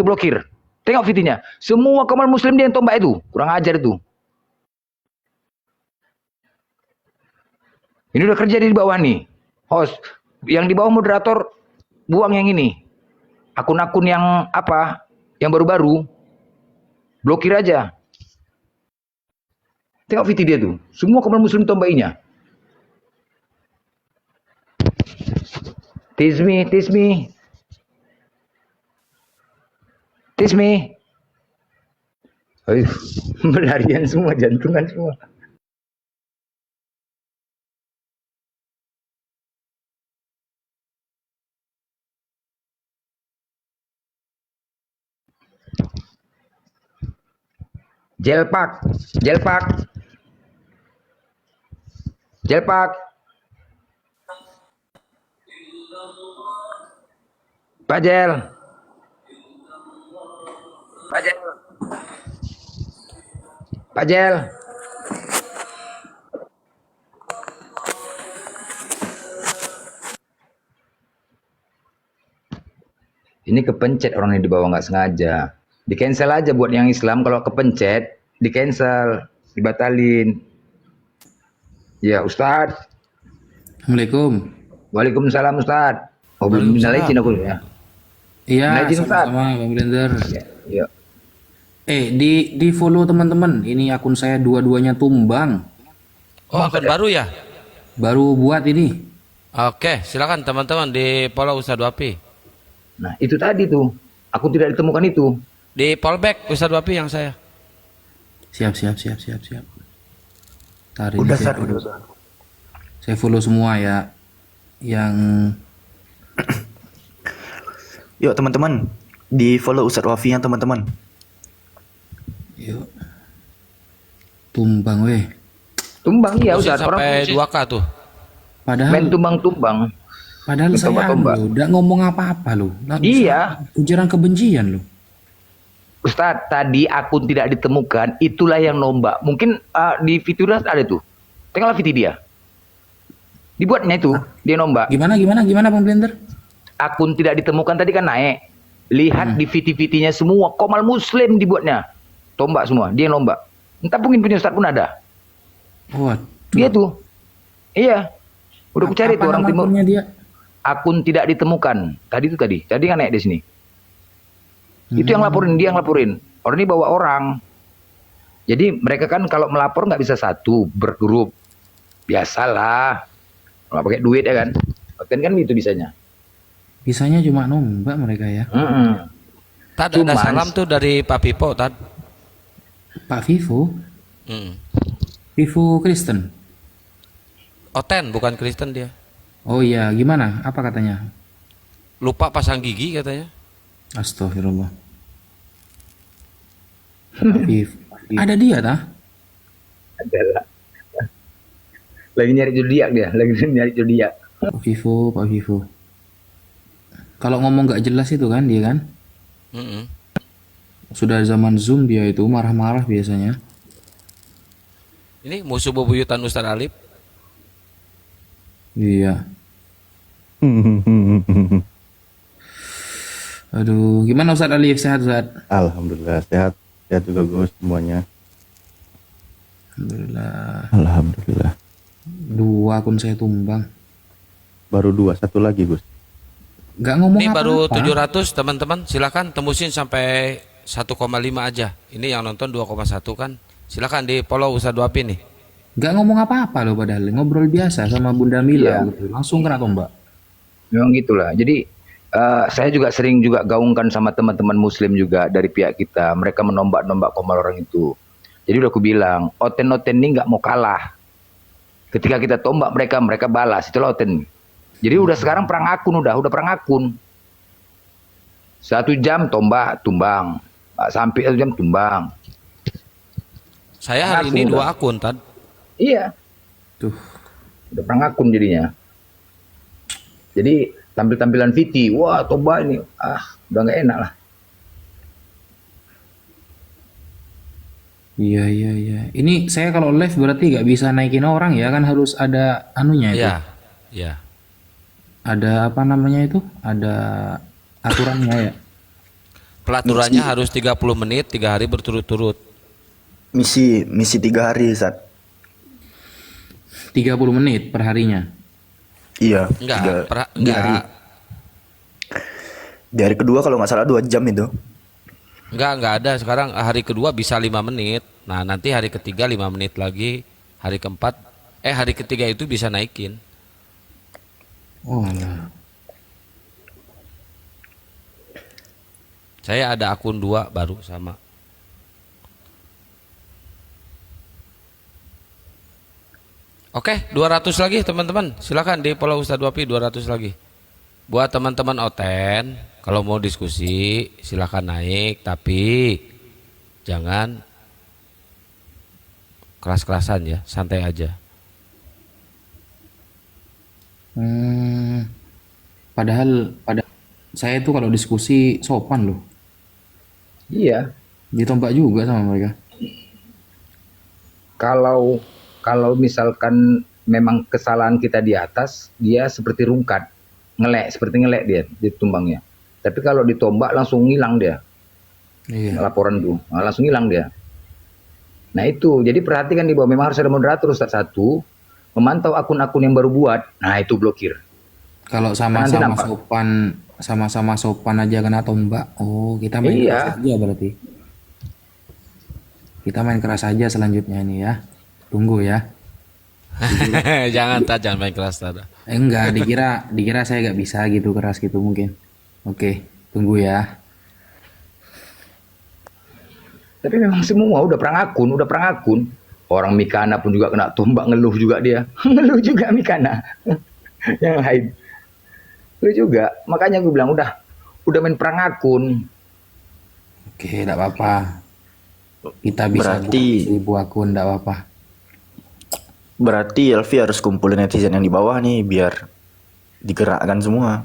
Tengok fitinya. Semua kaum muslim dia yang tombak itu. Kurang ajar itu. Ini udah kerja di bawah nih. Host. Yang di bawah moderator. Buang yang ini. Akun-akun yang apa? Yang baru-baru. Blokir aja. Tengok fiti dia tuh. Semua kaum muslim tombainya. Tease me. Berlarian semua, jantungan semua. Jelpak. Pajel. Ini kepencet orang yang di bawah nggak sengaja. Di cancel aja buat yang Islam, kalau kepencet di cancel, dibatalin. Ya Ustadz. Assalamualaikum. Waalaikumsalam Ustadz. Oh belum minal izin aku ya. Iya, sama-sama Bang Blender. Ya. Di follow teman-teman. Ini akun saya dua-duanya tumbang. Oh, akun baru ya? Baru buat ini. Oke, silakan teman-teman di follow Ustadz Wapi. Nah, itu tadi tuh. Akun tidak ditemukan itu. Di fallback Ustadz Wapi yang saya. Siap. Ntar ini Udah, saya Sat, follow. udah. Saya follow semua ya. Yang Yuk teman-teman, di follow Ustadz Wafi ya teman-teman. yuk. Tumbang weh. Tumbang ya Pusing Ustaz. Orang sampai pusing. 2K tuh. Padahal Main tumbang-tumbang. Padahal saya Tombak-tombak. lo, nggak ngomong apa-apa lo. Iya. Ujaran kebencian lo. Ustaz, tadi akun tidak ditemukan, itulah yang nombak. Mungkin di Fituras ada tuh. Tinggal VT dia. Dibuatnya itu, dia nombak. Gimana Bang Blender? Akun tidak ditemukan tadi kan naik. Lihat di VT-VT-nya semua, Komal Muslim dibuatnya. Tombak semua, dia nombak. Entah mungkin punya Ustaz pun ada. Waduh. Dia tuh. Iya. Udah aku cari Apa tuh orang nama timur. akunnya dia? Akun tidak ditemukan. Tadi kan naik di sini. Itu yang laporin, dia yang laporin. Orang ini bawa orang. Jadi mereka kan kalau melapor nggak bisa satu, bergrup. Biasalah. Kalau pakai duit ya kan. Kan itu bisanya. Bisanya cuma nombak mereka ya. Tad ada Cuman- salam tuh dari Pak Pipo, Tad. Pak Vivo, Hmm. Vivo Kristen. Oten bukan Kristen dia. Oh iya, gimana? Apa katanya? Lupa pasang gigi katanya. Astagfirullah. Pak Vivo. Ada dia tah? Adalah. Lagi nyari zodiak dia, lagi nyari zodiak. Pak Vivo. Kalau ngomong nggak jelas itu kan dia kan? Mm-mm. Sudah zaman Zoom dia itu marah-marah biasanya. Ini musuh bebuyutan Ustadz Alip. Iya. Aduh, gimana Ustadz Alif? Sehat Ustadz? Alhamdulillah sehat. Sehat juga Gus semuanya. Alhamdulillah. Alhamdulillah. 2 akun saya tumbang. Baru 2, satu lagi Gus. Nggak ngomong Ini baru apa-apa. 700 teman-teman. Silakan tembusin sampai 1,5 aja. Ini yang nonton 2,1 kan. Silakan di follow Ustadz Wapi nih. Nggak ngomong apa-apa loh padahal. Ngobrol biasa sama Bunda Mila Iya. gitu. Langsung kena tombak. Memang gitulah. Jadi saya juga sering juga gaungkan sama teman-teman Muslim juga dari pihak kita. Mereka menombak-nombak Komal orang itu. Jadi udah aku bilang, Oten-Oten ini nggak mau kalah. Ketika kita tombak mereka, mereka balas. Itulah Oten. Jadi udah sekarang perang akun, udah perang akun. 1 jam tombak, tumbang. Sampai 1 jam tumbang. Saya hari ini 2 akun, Tad. Iya. Tuh. Udah perang akun jadinya. Jadi tampil-tampilan VT, wah tombak ini, udah nggak enak lah. Iya. Ini saya kalau live berarti nggak bisa naikin orang ya kan harus ada anunya itu. Iya. Ada apa namanya itu? Ada aturannya ya. Pelaturannya harus 30 menit 3 hari berturut-turut. Misi 3 hari Ustaz. 30 menit per harinya. Iya. Enggak. Di hari kedua kalau nggak salah 2 jam itu. Enggak ada. Sekarang hari kedua bisa 5 menit. Nah, nanti hari ketiga 5 menit lagi. Hari keempat hari ketiga itu bisa naikin. Oh alah. Saya ada akun 2 baru sama. Oke, 200 lagi teman-teman. Silakan di follow Ustadz Wapi 200 lagi. Buat teman-teman Oten, kalau mau diskusi silakan naik, tapi jangan keras-kerasan ya, santai aja. Padahal saya itu kalau diskusi sopan loh. Iya. Ditombak juga sama mereka. Kalau misalkan memang kesalahan kita di atas, dia seperti rungkat, seperti ngelek dia tumbangnya. Tapi kalau ditombak langsung hilang dia. Iya. Laporan tuh, langsung hilang dia. Nah itu, jadi perhatikan di bawah, memang harus ada moderator Ustaz satu, memantau akun-akun yang baru buat. Nah itu blokir. Kalau Nanti sama-sama nampak. sama-sama sopan aja kena tombak. Oh, kita main Iya. keras aja berarti. Kita main keras aja selanjutnya nih ya. Tunggu ya. Jangan main keras Tad. Enggak, dikira saya nggak bisa gitu keras gitu mungkin. Oke, tunggu ya. Tapi memang semua udah perang akun. Orang Mikana pun juga kena tombak, ngeluh juga dia. Ngeluh juga Mikana. Yang lain. Ngeluh juga. Makanya gue bilang udah main perang akun. Oke, enggak apa-apa. Kita bisa Berarti- 1000 akun, enggak apa-apa. Berarti Elvi harus kumpulin netizen yang di bawah nih biar digerakkan semua.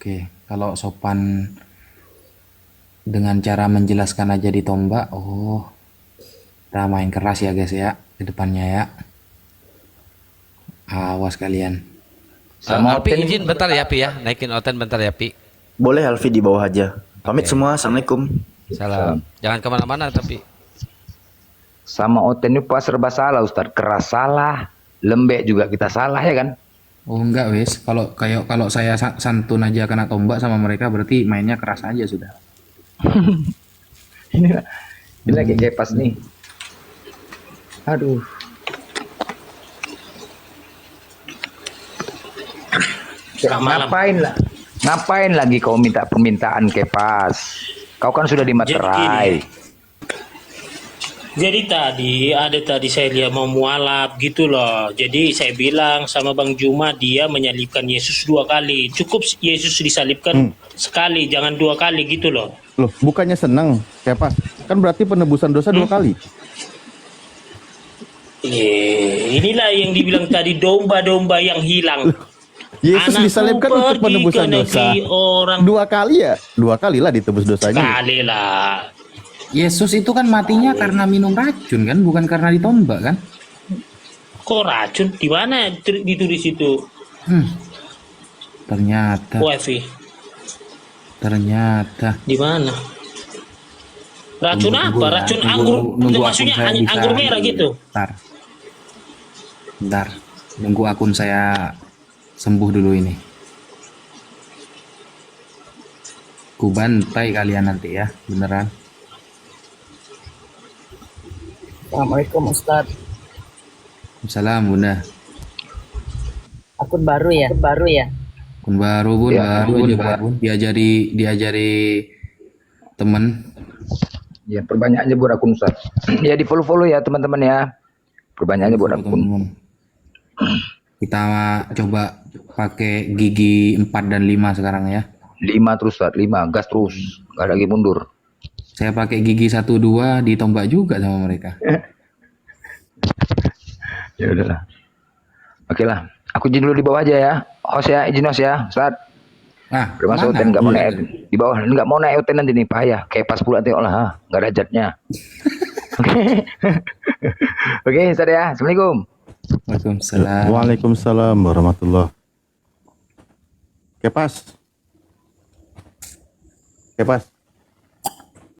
Oke, kalau sopan dengan cara menjelaskan aja ditombak, oh, kita main keras ya guys ya, ke depannya ya. Awas kalian. Alpi izin bentar ya Pi ya, naikin Oten bentar ya Pi. Boleh Elvi di bawah aja. Pamit semua, assalamualaikum. Salam. Jangan kemana-mana tapi. Sama Oten ini pas serba salah Ustaz. Keras salah, lembek juga kita salah ya kan. Oh enggak wes, kalau saya santun aja kena tombak sama mereka berarti mainnya keras aja sudah. Ini lagi kepas nih. Aduh. Ngapain lagi kau minta permintaan kepas? Kau kan sudah dimaterai. Jadi tadi saya lihat mau mualaf gitu loh. Jadi saya bilang sama Bang Juma dia menyalibkan Yesus 2 kali. Cukup Yesus disalibkan sekali, jangan 2 kali gitu loh. Loh, bukannya senang, Kepas? Kan berarti penebusan dosa 2 kali. Inilah yang dibilang tadi domba-domba yang hilang. Yesus Anakku disalibkan untuk pergi penebusan ke dosa. negeri orang. 2 kali ya? 2 kali lah ditebus dosanya. Sekali lah. Yesus itu kan matinya karena minum racun kan, bukan karena ditombak kan? Kok racun? Di mana ditulis itu? Ternyata. Wifi. Ternyata. Di mana? Racun apa? Racun anggur. Nunggu Maksudnya akun saya bisa anggur merah gitu. Bentar. Nunggu akun saya sembuh dulu ini. Ku bantai kalian nanti ya, beneran. Assalamualaikum Ustaz. Salam Bunda. Akun baru ya? Akun baru Bun, Ya, baru Bun, aja Bun. Diajari temen. Ya perbanyak aja buat akun Ustaz. Ya di follow ya teman-teman ya. Perbanyak aja buat akun. Kita coba pakai gigi 4 dan 5 sekarang ya. 5 terus Ustaz, 5 gas terus. Gak ada lagi mundur. Saya pakai gigi 1 2 ditombak juga sama mereka. Ya udahlah. Oke lah. Aku izin dulu di bawah aja ya. Host ya, izin host ya, Ustaz. Nah, Udah masuk Oten, nggak mau naik di bawah, nggak mau naik Oten nanti nih bahaya. Kayak pas pula tengok lah, nggak ada jatnya. Oke, Ustaz ya. Assalamualaikum. Waalaikumsalam. Waalaikumsalam warahmatullah. Kepas.